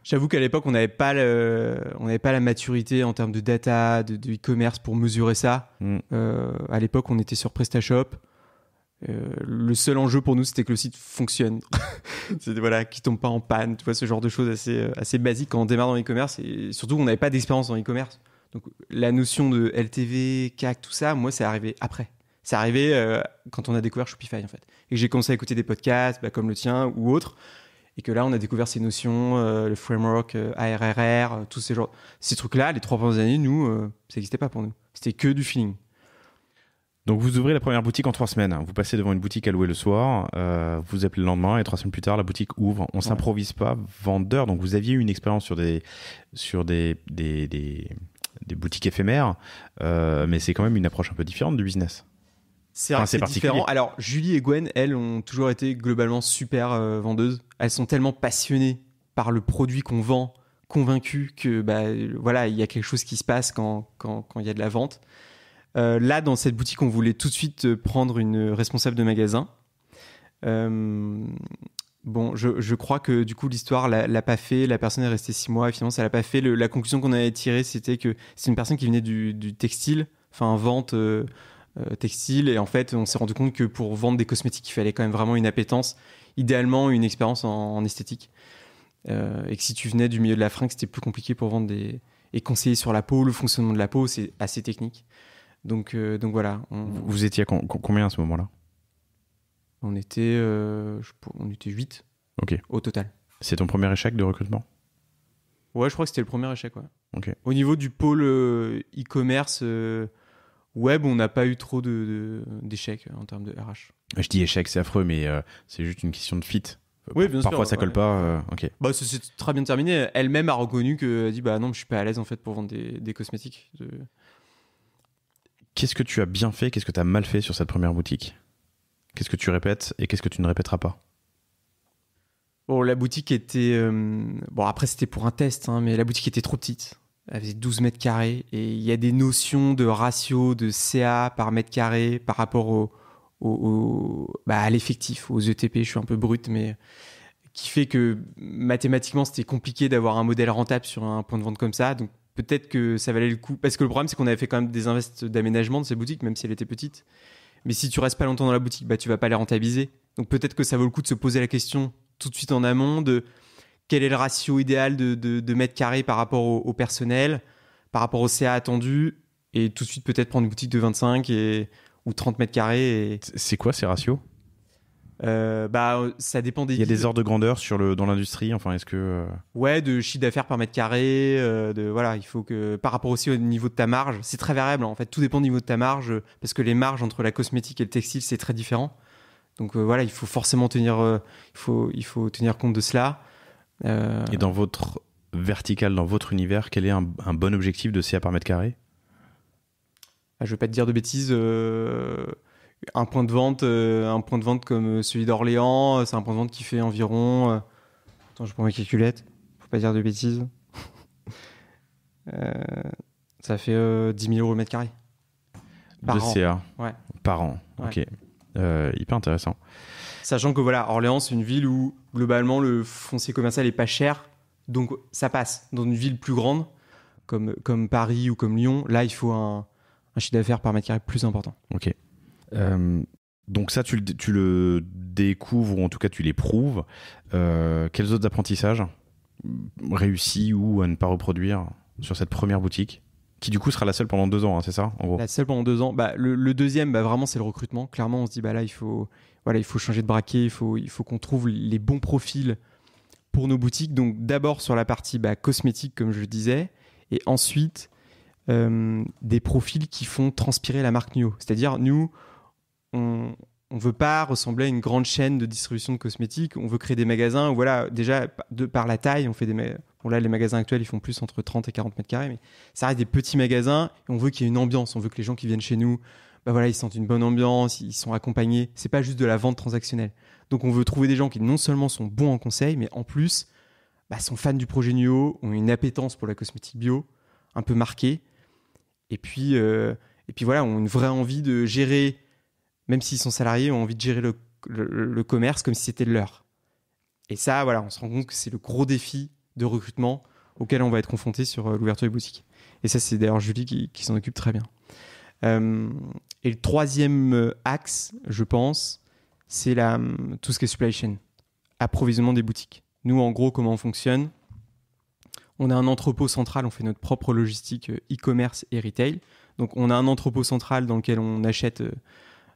J'avoue qu'à l'époque, on n'avait pas la maturité en termes de data, de e-commerce pour mesurer ça. À l'époque, on était sur PrestaShop. Le seul enjeu pour nous, c'était que le site fonctionne. C'était qu'il tombe pas en panne, tu vois, ce genre de choses assez basiques quand on démarre dans l'e-commerce. Et surtout, on n'avait pas d'expérience dans l'e-commerce. Donc, la notion de LTV, CAC, tout ça, moi, c'est arrivé après. C'est arrivé quand on a découvert Shopify, en fait. Et que j'ai commencé à écouter des podcasts, comme le tien ou autres. Et que là, on a découvert ces notions, le framework, ARRR, tous ces trucs-là. Les 3 premières années, nous, ça n'existait pas pour nous. C'était que du feeling. Donc, vous ouvrez la première boutique en 3 semaines. Vous passez devant une boutique à louer le soir. Vous appelez le lendemain et 3 semaines plus tard, la boutique ouvre. On s'improvise pas vendeur. Donc, vous aviez eu une expérience sur des boutiques éphémères. Mais c'est quand même une approche un peu différente du business. C'est différent. Alors, Julie et Gwen, elles, ont toujours été globalement super vendeuses. Elles sont tellement passionnées par le produit qu'on vend, convaincues que il y a quelque chose qui se passe quand il y a de la vente. Là, dans cette boutique, on voulait tout de suite prendre une responsable de magasin. Je crois que du coup, l'histoire l'a pas fait. La personne est restée 6 mois et finalement, ça l'a pas fait. La conclusion qu'on avait tirée, c'était que c'est une personne qui venait du textile, vente textile. Et en fait, on s'est rendu compte que pour vendre des cosmétiques, il fallait quand même vraiment une appétence, idéalement une expérience en esthétique. Et que si tu venais du milieu de la fringue, c'était plus compliqué pour vendre et conseiller sur la peau, le fonctionnement de la peau, c'est assez technique. Donc voilà. Vous étiez à combien à ce moment-là ? On était 8 au total. C'est ton premier échec de recrutement ? Ouais, je crois que c'était le premier échec. Ouais. Okay. Au niveau du pôle e-commerce web, on n'a pas eu trop d'échecs en termes de RH. Je dis échec, c'est affreux, mais c'est juste une question de fit. Oui, bien sûr. Parfois, ça colle pas. Ok. Ça s'est très bien terminé. Elle-même a reconnu qu'elle a dit non, je suis pas à l'aise en fait pour vendre des cosmétiques. Qu'est-ce que tu as bien fait ? Qu'est-ce que tu as mal fait sur cette première boutique ? Qu'est-ce que tu répètes et qu'est-ce que tu ne répéteras pas ? Bon, la boutique était... après, c'était pour un test, mais la boutique était trop petite. Elle faisait 12 mètres carrés. Et il y a des notions de ratio, de CA par mètre carré par rapport à l'effectif, aux ETP. Je suis un peu brut, mais qui fait que mathématiquement, c'était compliqué d'avoir un modèle rentable sur un point de vente comme ça. Donc, peut-être que ça valait le coup. Parce que le problème, c'est qu'on avait fait quand même des invests d'aménagement de ces boutiques, même si elle était petite. Mais si tu restes pas longtemps dans la boutique, tu vas pas les rentabiliser. Donc peut-être que ça vaut le coup de se poser la question tout de suite en amont de quel est le ratio idéal de mètres carrés par rapport au personnel, par rapport au CA attendu, et tout de suite peut-être prendre une boutique de 25 ou 30 mètres carrés. C'est quoi ces ratios ? Ça dépend des... Il y a des ordres de grandeur dans l'industrie, est-ce que... Ouais, de chiffre d'affaires par mètre carré, il faut que... Par rapport aussi au niveau de ta marge, c'est très variable, en fait, tout dépend du niveau de ta marge, parce que les marges entre la cosmétique et le textile, c'est très différent. Donc il faut forcément tenir compte de cela. Et dans votre vertical, dans votre univers, quel est un bon objectif de CA par mètre carré? Je vais pas te dire de bêtises. Un point de vente comme celui d'Orléans, c'est un point de vente qui fait environ. Attends, je prends ma calculette. Faut pas dire de bêtises. Ça fait 10 000 euros le mètre carré. De CA. Ouais. Par an. Ouais. Ok. Hyper intéressant. Sachant que voilà, Orléans, c'est une ville où globalement le foncier commercial est pas cher, donc ça passe. Dans une ville plus grande, comme Paris ou comme Lyon, là, il faut un chiffre d'affaires par mètre carré plus important. Ok. Donc ça, tu le découvres, ou en tout cas tu l'éprouves. Quels autres apprentissages réussis ou à ne pas reproduire sur cette première boutique, qui du coup sera la seule pendant 2 ans, hein, c'est ça, en gros? La seule pendant 2 ans. Le deuxième, vraiment, c'est le recrutement. Clairement, on se dit, là, il faut changer de braquet, il faut qu'on trouve les bons profils pour nos boutiques. Donc d'abord sur la partie cosmétique, comme je le disais, et ensuite des profils qui font transpirer la marque NUO. C'est-à-dire, nous, on ne veut pas ressembler à une grande chaîne de distribution de cosmétiques. On veut créer des magasins où, déjà, par la taille, on fait là, les magasins actuels, ils font plus entre 30 et 40 mètres carrés, mais ça reste des petits magasins et on veut qu'il y ait une ambiance. On veut que les gens qui viennent chez nous, ils sentent une bonne ambiance, ils sont accompagnés. C'est pas juste de la vente transactionnelle. Donc, on veut trouver des gens qui non seulement sont bons en conseil, mais en plus, sont fans du projet NUO, ont une appétence pour la cosmétique bio, un peu marquée. Et puis ont une vraie envie de gérer, même s'ils sont salariés, ont envie de gérer le commerce comme si c'était leur. Et ça, on se rend compte que c'est le gros défi de recrutement auquel on va être confronté sur l'ouverture des boutiques. Et ça, c'est d'ailleurs Julie qui s'en occupe très bien. Et le troisième axe, je pense, c'est tout ce qui est supply chain, approvisionnement des boutiques. Nous, en gros, comment on fonctionne? On a un entrepôt central, on fait notre propre logistique e-commerce et retail. Donc, on a un entrepôt central dans lequel on achète,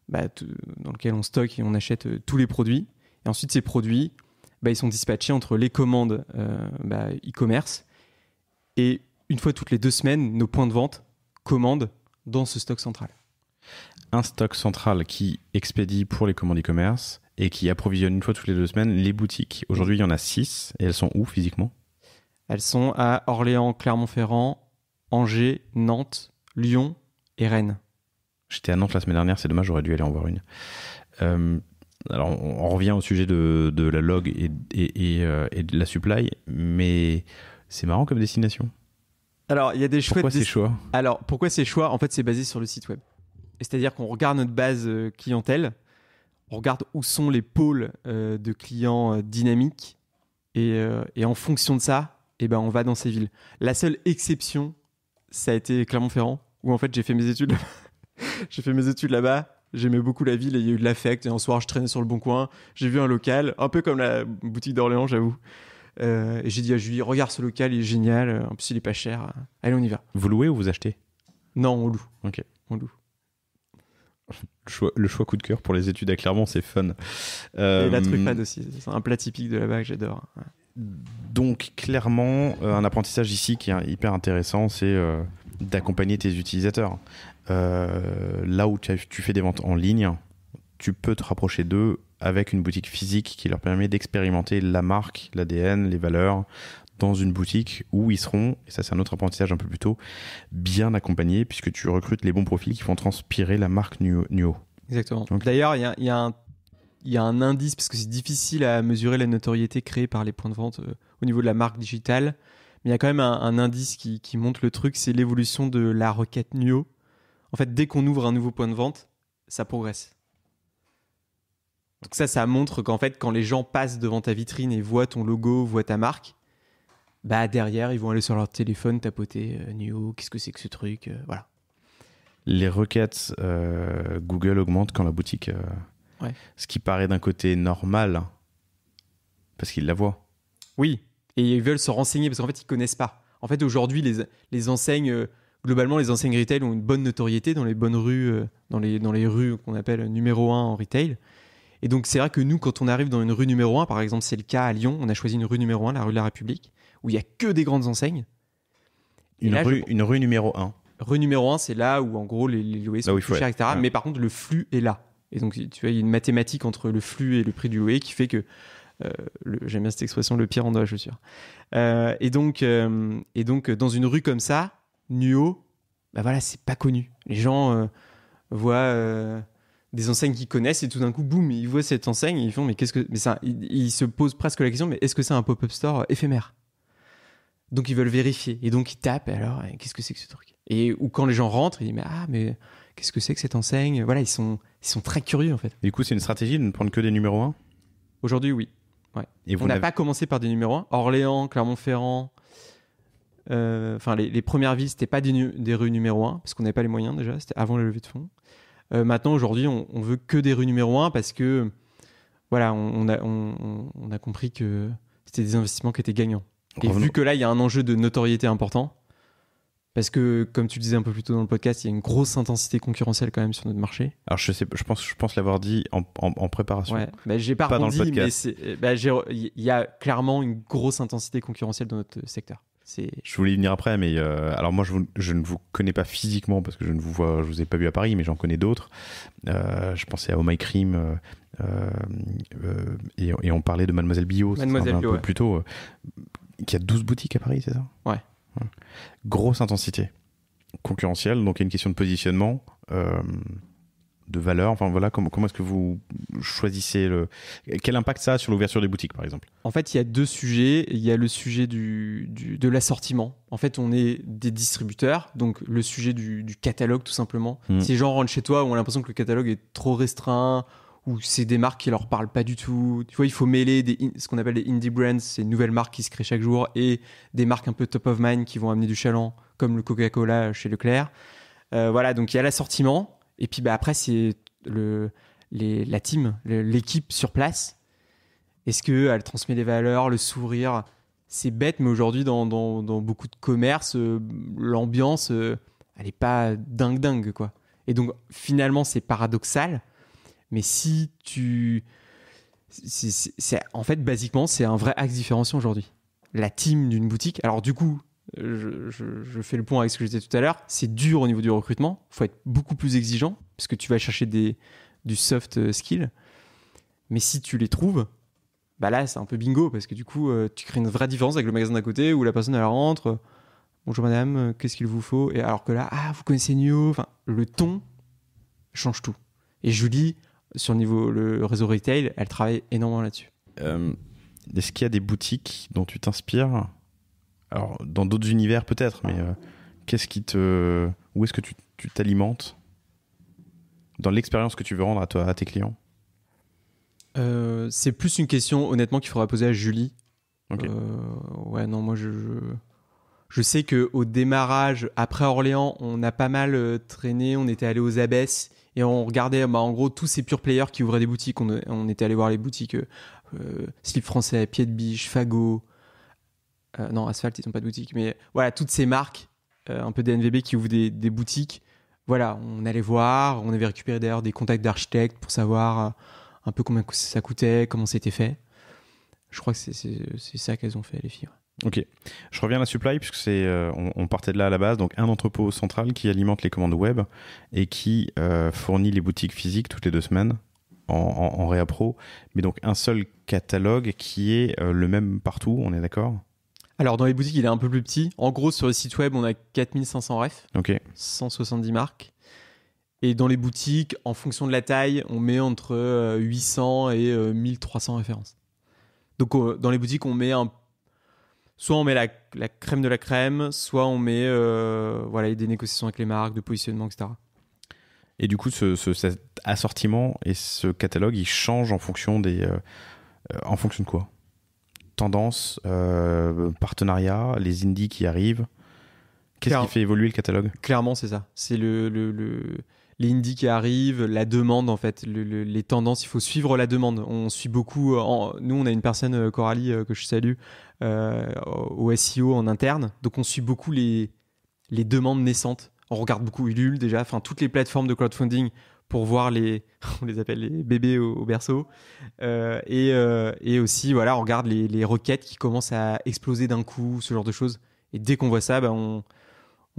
dans lequel on stocke et on achète tous les produits. Et ensuite, ces produits, ils sont dispatchés entre les commandes e-commerce et une fois toutes les 2 semaines, nos points de vente commandent dans ce stock central. Un stock central qui expédie pour les commandes e-commerce et qui approvisionne une fois toutes les 2 semaines les boutiques. Aujourd'hui, il y en a 6 et elles sont où physiquement? Elles sont à Orléans, Clermont-Ferrand, Angers, Nantes, Lyon et Rennes. J'étais à Nantes la semaine dernière, c'est dommage, j'aurais dû aller en voir une. Alors, on revient au sujet de la log et de la supply, mais c'est marrant comme destination. Alors, il y a des chouettes... Pourquoi ces choix? Alors, pourquoi ces choix? En fait, c'est basé sur le site web. C'est-à-dire qu'on regarde notre base clientèle, on regarde où sont les pôles de clients dynamiques, et en fonction de ça, on va dans ces villes. La seule exception, ça a été Clermont-Ferrand, où en fait, j'ai fait mes études là-bas. J'aimais beaucoup la ville et il y a eu de l'affect. Et un soir, je traînais sur le bon coin. J'ai vu un local, un peu comme la boutique d'Orléans, j'avoue. Et j'ai dit à Julie, regarde ce local, il est génial. En plus, il est pas cher. Allez, on y va. Vous louez ou vous achetez? Non, on loue. Ok. On loue. Le choix coup de cœur pour les études à Clermont, c'est fun. Et la truffade aussi. C'est un plat typique de là-bas que j'adore. Ouais. Donc, clairement, un apprentissage ici qui est hyper intéressant, c'est d'accompagner tes utilisateurs. Là où tu fais des ventes en ligne, tu peux te rapprocher d'eux avec une boutique physique qui leur permet d'expérimenter la marque, l'ADN, les valeurs dans une boutique où ils seront, et ça c'est un autre apprentissage un peu plus tôt, bien accompagnés puisque tu recrutes les bons profils qui font transpirer la marque NUO. Exactement. Donc, d'ailleurs, il y a un indice, parce que c'est difficile à mesurer la notoriété créée par les points de vente au niveau de la marque digitale, mais il y a quand même un indice qui montre le truc, c'est l'évolution de la requête NUO. En fait, dès qu'on ouvre un nouveau point de vente, ça progresse. Donc ça montre qu'en fait, quand les gens passent devant ta vitrine et voient ton logo, voient ta marque, derrière, ils vont aller sur leur téléphone, tapoter NUO, qu'est-ce que c'est que ce truc, voilà. Les requêtes Google augmentent quand la boutique... Ouais. Ce qui paraît d'un côté normal, parce qu'ils la voient. Oui, et ils veulent se renseigner, parce qu'en fait, ils ne connaissent pas. En fait, aujourd'hui, les enseignes... Globalement, les enseignes retail ont une bonne notoriété dans les bonnes rues, dans les rues qu'on appelle numéro 1 en retail. Et donc, c'est vrai que nous, quand on arrive dans une rue numéro 1, par exemple, c'est le cas à Lyon, on a choisi une rue numéro 1, la rue de la République, où il n'y a que des grandes enseignes. Une rue numéro 1. Rue numéro 1, c'est là où, en gros, les loyers sont plus chers, etc. Ouais. Mais par contre, le flux est là. Et donc, tu vois, il y a une mathématique entre le flux et le prix du loyer qui fait que J'aime bien cette expression, le pire en dans la chaussure. Et donc, dans une rue comme ça, Nuo, bah voilà, c'est pas connu. Les gens voient des enseignes qu'ils connaissent et tout d'un coup, boum, ils voient cette enseigne et ils font, mais qu'est-ce que. Mais ça, ils se posent presque la question, mais est-ce que c'est un pop-up store éphémère? Donc ils veulent vérifier. Et donc ils tapent, et alors, qu'est-ce que c'est que ce truc? Ou quand les gens rentrent, ils disent, mais qu'est-ce que c'est que cette enseigne? Voilà, ils sont très curieux en fait. Et du coup, c'est une stratégie de ne prendre que des numéros 1? Aujourd'hui, oui. Ouais. Et on n'a pas commencé par des numéros 1. Orléans, Clermont-Ferrand, les premières villes, c'était pas des rues numéro 1, parce qu'on n'avait pas les moyens déjà, c'était avant la levée de fonds. Maintenant, aujourd'hui, on veut que des rues numéro 1 parce que voilà, on a compris que c'était des investissements qui étaient gagnants. Et vu que là, il y a un enjeu de notoriété important, parce que, comme tu le disais un peu plus tôt dans le podcast, il y a une grosse intensité concurrentielle quand même sur notre marché. Alors, je pense l'avoir dit en préparation. Ouais, j'ai pas dans le rebondi, podcast. Mais il y a clairement une grosse intensité concurrentielle dans notre secteur. Je voulais y venir après, mais alors moi, je ne vous connais pas physiquement parce que je vous ai pas vu à Paris, mais j'en connais d'autres. Je pensais à Oh My Cream et on parlait de Mademoiselle Bio, Mademoiselle Bio, peu plus tôt, qui a 12 boutiques à Paris, c'est ça? Ouais. Grosse intensité concurrentielle, donc il y a une question de positionnement, de valeur. Enfin voilà, comment est-ce que vous choisissez quel impact ça a sur l'ouverture des boutiques, par exemple? En fait, il y a deux sujets. Il y a le sujet de l'assortiment. En fait, on est des distributeurs, donc le sujet du catalogue, tout simplement. Si les gens rentrent chez toi et ont l'impression que le catalogue est trop restreint, ou c'est des marques qui leur parlent pas du tout. Tu vois, il faut mêler ce qu'on appelle des indie brands, ces nouvelles marques qui se créent chaque jour, et des marques un peu top of mind qui vont amener du chaland, comme le Coca-Cola chez Leclerc. Voilà, donc il y a l'assortiment, et puis après, c'est la team, l'équipe sur place. Est-ce qu'elle transmet les valeurs, le sourire? C'est bête, mais aujourd'hui, dans beaucoup de commerces, l'ambiance, elle n'est pas dingue, quoi. Et donc, finalement, c'est paradoxal. Mais si en fait, basiquement, c'est un vrai axe différenciant aujourd'hui. La team d'une boutique. Alors, du coup, je fais le point avec ce que je disais tout à l'heure. C'est dur au niveau du recrutement. Il faut être beaucoup plus exigeant parce que tu vas chercher du soft skill. Mais si tu les trouves, bah là, c'est un peu bingo parce que du coup, tu crées une vraie différence avec le magasin d'à côté où la personne, elle rentre. Bonjour madame, qu'est-ce qu'il vous faut? Et alors que là, vous connaissez Nuo. Enfin, le ton change tout. Et Julie, sur le réseau retail, elle travaille énormément là-dessus. Est-ce qu'il y a des boutiques dont tu t'inspires? Alors, dans d'autres univers peut-être, mais où est-ce que tu t'alimentes dans l'expérience que tu veux rendre à tes clients? C'est plus une question, honnêtement, qu'il faudra poser à Julie. Okay. Moi, je sais qu'au démarrage, après Orléans, on a pas mal traîné, on était allé aux Abbesses et on regardait en gros tous ces pure players qui ouvraient des boutiques. On était allé voir les boutiques Slip Français, Pied de Biche, Fago. Non, Asphalt, ils n'ont pas de boutique. Mais voilà, toutes ces marques, un peu des NVB qui ouvrent des boutiques. Voilà, on allait voir. On avait récupéré d'ailleurs des contacts d'architectes pour savoir un peu combien ça coûtait, comment c'était fait. Je crois que c'est ça qu'elles ont fait, les filles. Ok, je reviens à la supply puisque on partait de là à la base, donc un entrepôt central qui alimente les commandes web et qui fournit les boutiques physiques toutes les 2 semaines en réappro, mais donc un seul catalogue qui est le même partout, on est d'accord? Alors dans les boutiques il est un peu plus petit, en gros sur le site web on a 4500 refs, okay. 170 marques, et dans les boutiques en fonction de la taille on met entre 800 et 1300 références. Donc dans les boutiques on met soit on met la crème de la crème, soit on met des négociations avec les marques, de positionnement, etc. Et du coup, cet assortiment et ce catalogue, il change en fonction en fonction de quoi? Tendance, partenariat, les indies qui arrivent. Qu'est-ce qui fait évoluer le catalogue? Clairement, c'est ça. C'est les indies qui arrivent, la demande en fait, les tendances. Il faut suivre la demande. On suit beaucoup. Nous, on a une personne, Coralie, que je salue, au SEO en interne. Donc, on suit beaucoup les demandes naissantes. On regarde beaucoup Ulule déjà, enfin toutes les plateformes de crowdfunding pour voir on les appelle les bébés au berceau. Et aussi, voilà, on regarde les requêtes qui commencent à exploser d'un coup, ce genre de choses. Et dès qu'on voit ça, on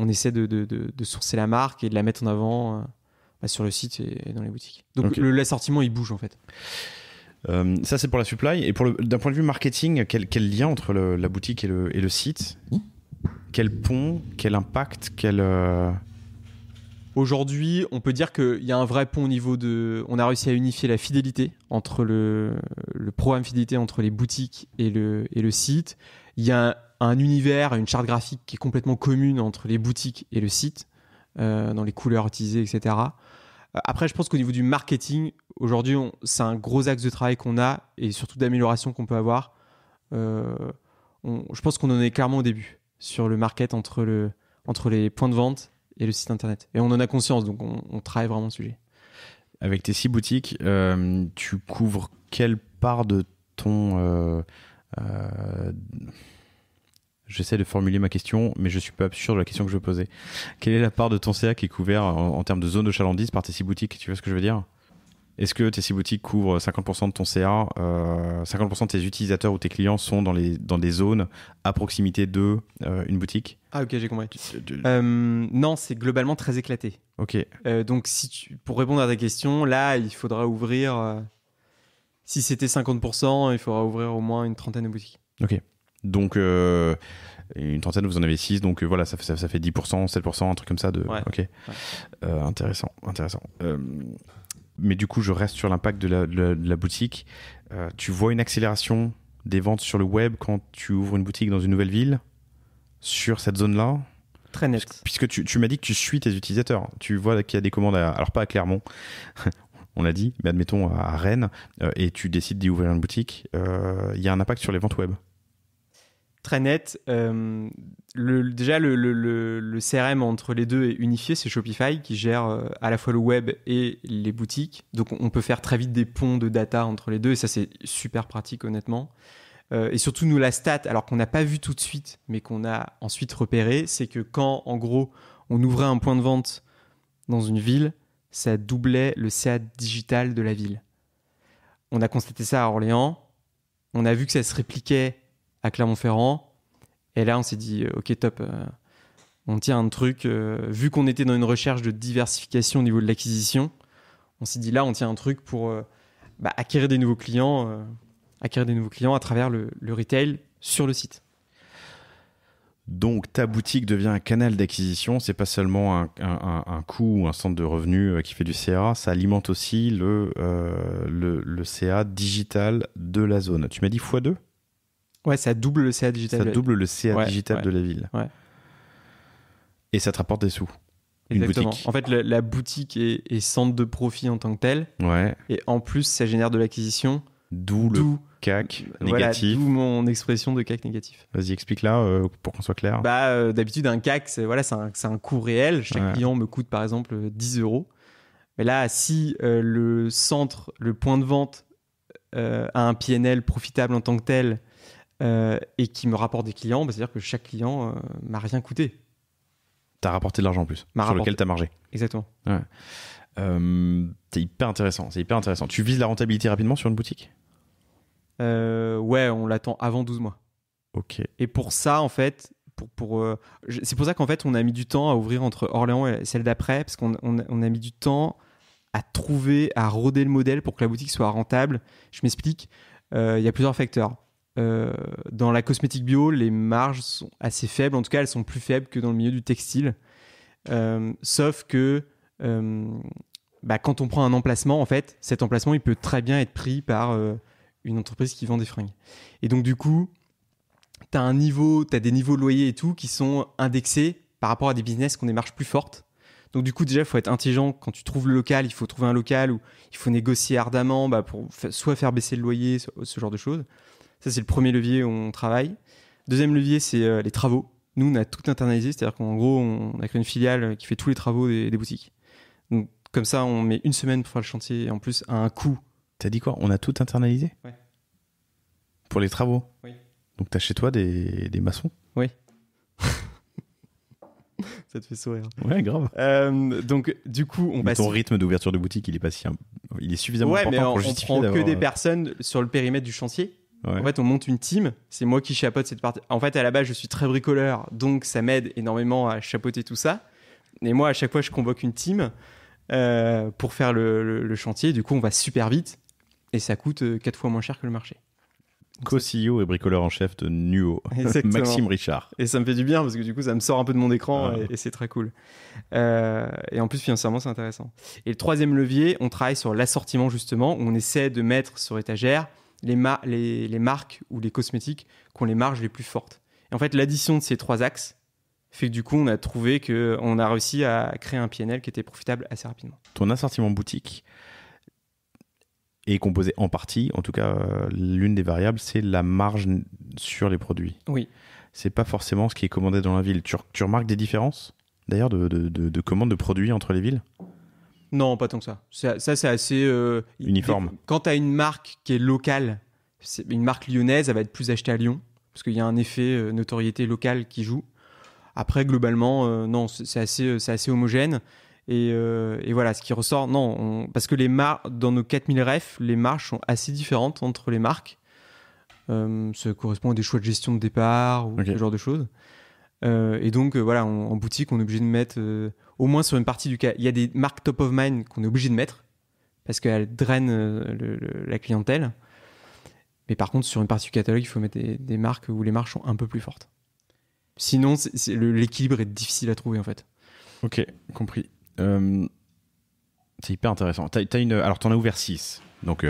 essaie de sourcer la marque et de la mettre en avant sur le site et dans les boutiques. Donc l'assortiment, il bouge en fait. Ça, c'est pour la supply. Et d'un point de vue marketing, quel lien entre la boutique et le site? Quel pont? Quel impact? Aujourd'hui, on peut dire qu'il y a un vrai pont au niveau de... On a réussi à unifier la fidélité entre le programme fidélité entre les boutiques et le site. Il y a un univers, une charte graphique qui est complètement commune entre les boutiques et le site, dans les couleurs utilisées, etc. Après, je pense qu'au niveau du marketing, aujourd'hui, c'est un gros axe de travail qu'on a et surtout d'amélioration qu'on peut avoir. Je pense qu'on en est clairement au début sur le market entre les points de vente et le site internet. Et on en a conscience, donc on travaille vraiment le sujet. Avec tes 6 boutiques, tu couvres quelle part de ton... J'essaie de formuler ma question, mais je suis pas sûr de la question que je veux poser. Quelle est la part de ton CA qui est couvert en termes de zone de chalandise par tes 6 boutiques? Tu vois ce que je veux dire? Est-ce que tes 6 boutiques couvrent 50% de ton CA, 50% de tes utilisateurs ou tes clients sont dans des zones à proximité de une boutique? Ah ok, j'ai compris. Non, c'est globalement très éclaté. Ok. Donc pour répondre à ta question, là, il faudra ouvrir... si c'était 50%, il faudra ouvrir au moins une trentaine de boutiques. Ok. Donc, une trentaine, vous en avez 6, donc voilà, ça fait 10%, 7%, un truc comme ça. Ouais. Ok. Ouais. Intéressant. Mais du coup, je reste sur l'impact de la boutique. Tu vois une accélération des ventes sur le web quand tu ouvres une boutique dans une nouvelle ville, sur cette zone-là? Très net. Puisque tu m'as dit que tu suis tes utilisateurs. Tu vois qu'il y a des commandes, alors pas à Clermont, on l'a dit, mais admettons à Rennes, et tu décides d'y ouvrir une boutique. Il y a un impact sur les ventes web? Très net. Déjà, le CRM entre les deux est unifié. C'est Shopify qui gère à la fois le web et les boutiques. Donc, on peut faire très vite des ponts de data entre les deux. Et ça, c'est super pratique, honnêtement. Et surtout, nous, la stat, alors qu'on n'a pas vu tout de suite, mais qu'on a ensuite repéré, c'est que quand, en gros, on ouvrait un point de vente dans une ville, ça doublait le CA digital de la ville. On a constaté ça à Orléans. On a vu que ça se répliquait à Clermont-Ferrand, et là on s'est dit ok top, on tient un truc, vu qu'on était dans une recherche de diversification au niveau de l'acquisition, on s'est dit là on tient un truc pour acquérir des nouveaux clients à travers le retail sur le site. Donc ta boutique devient un canal d'acquisition, c'est pas seulement un coût ou un centre de revenus qui fait du CA, ça alimente aussi le CA digital de la zone. Tu m'as dit x2? Ouais, ça double le CA digital. Ça double le CA digital de la ville. Ouais. Et ça te rapporte des sous. Exactement. Une boutique. En fait, la boutique est centre de profit en tant que tel. Ouais. Et en plus, ça génère de l'acquisition. D'où le CAC négatif. D'où mon expression de CAC négatif. Vas-y, explique là pour qu'on soit clair. D'habitude, un CAC, c'est un coût réel. Chaque client me coûte par exemple 10 €. Mais là, si le point de vente a un PNL profitable en tant que tel, et qui me rapporte des clients, c'est-à-dire que chaque client m'a rien coûté. T'as rapporté de l'argent en plus, lequel t'as margé. Exactement. Ouais. C'est hyper intéressant. Tu vises la rentabilité rapidement sur une boutique? Ouais, on l'attend avant 12 mois. Ok. Et pour ça, en fait, c'est pour ça qu'en fait, on a mis du temps à ouvrir entre Orléans et celle d'après, parce qu'on a mis du temps à roder le modèle pour que la boutique soit rentable. Je m'explique. Il y a plusieurs facteurs. Dans la cosmétique bio, les marges sont assez faibles. En tout cas, elles sont plus faibles que dans le milieu du textile. Sauf que quand on prend un emplacement, en fait, cet emplacement, il peut très bien être pris par une entreprise qui vend des fringues. Et donc, du coup, t'as des niveaux de loyer et tout qui sont indexés par rapport à des business qui ont des marges plus fortes. Donc, du coup, déjà, il faut être intelligent. Quand tu trouves le local, il faut trouver un local où il faut négocier ardemment pour soit faire baisser le loyer, ce genre de choses. Ça, c'est le premier levier où on travaille. Deuxième levier, c'est les travaux. Nous, on a tout internalisé, c'est-à-dire qu'en gros, on a créé une filiale qui fait tous les travaux des boutiques. Donc, comme ça, on met une semaine pour faire le chantier et en plus, à un coût. T'as dit quoi? On a tout internalisé? Ouais. Pour les travaux? Oui. Donc, t'as chez toi des maçons? Oui. Ça te fait sourire. Ouais, grave. Donc, du coup, mais ton rythme d'ouverture de boutique, il est suffisamment important pour justifier d'avoir... on prend que des personnes sur le périmètre du chantier. Ouais. En fait, on monte une team. C'est moi qui chapeaute cette partie. En fait, à la base, je suis très bricoleur, donc ça m'aide énormément à chapeauter tout ça. Et moi, à chaque fois, je convoque une team pour faire le chantier. Du coup, on va super vite. et ça coûte 4 fois moins cher que le marché. Co-CEO et bricoleur en chef de Nuo, Maxime Richard. Et ça me fait du bien parce que du coup, ça me sort un peu de mon écran Ah. et c'est très cool. Et en plus, financièrement, c'est intéressant. Et le troisième levier, on travaille sur l'assortiment justement, où on essaie de mettre sur étagère les marques ou les cosmétiques qui ont les marges les plus fortes. Et en fait, l'addition de ces 3 axes fait que du coup, on a trouvé qu'on a réussi à créer un PNL qui était profitable assez rapidement. Ton assortiment boutique est composé en partie, en tout cas, l'une des variables, c'est la marge sur les produits. Oui. C'est pas forcément ce qui est commandé dans la ville. Tu remarques des différences, d'ailleurs, de commandes de produits entre les villes? Non, pas tant que ça. Ça c'est assez... Uniforme. Quand tu as une marque qui est locale, une marque lyonnaise, elle va être plus achetée à Lyon, parce qu'il y a un effet notoriété locale qui joue. Après, globalement, non, c'est assez homogène. Et voilà, ce qui ressort, non, parce que dans nos 4000 refs, les marges sont assez différentes entre les marques. Ça correspond à des choix de gestion de départ ou ce genre de choses. Et donc, voilà, en boutique, on est obligé de mettre, au moins sur une partie du cas, il y a des marques top of mind qu'on est obligé de mettre parce qu'elles drainent la clientèle. Mais par contre, sur une partie du catalogue, il faut mettre des marques où les marges sont un peu plus fortes. Sinon, l'équilibre est difficile à trouver en fait. Ok, compris. C'est hyper intéressant. Alors, tu en as ouvert 6. Donc,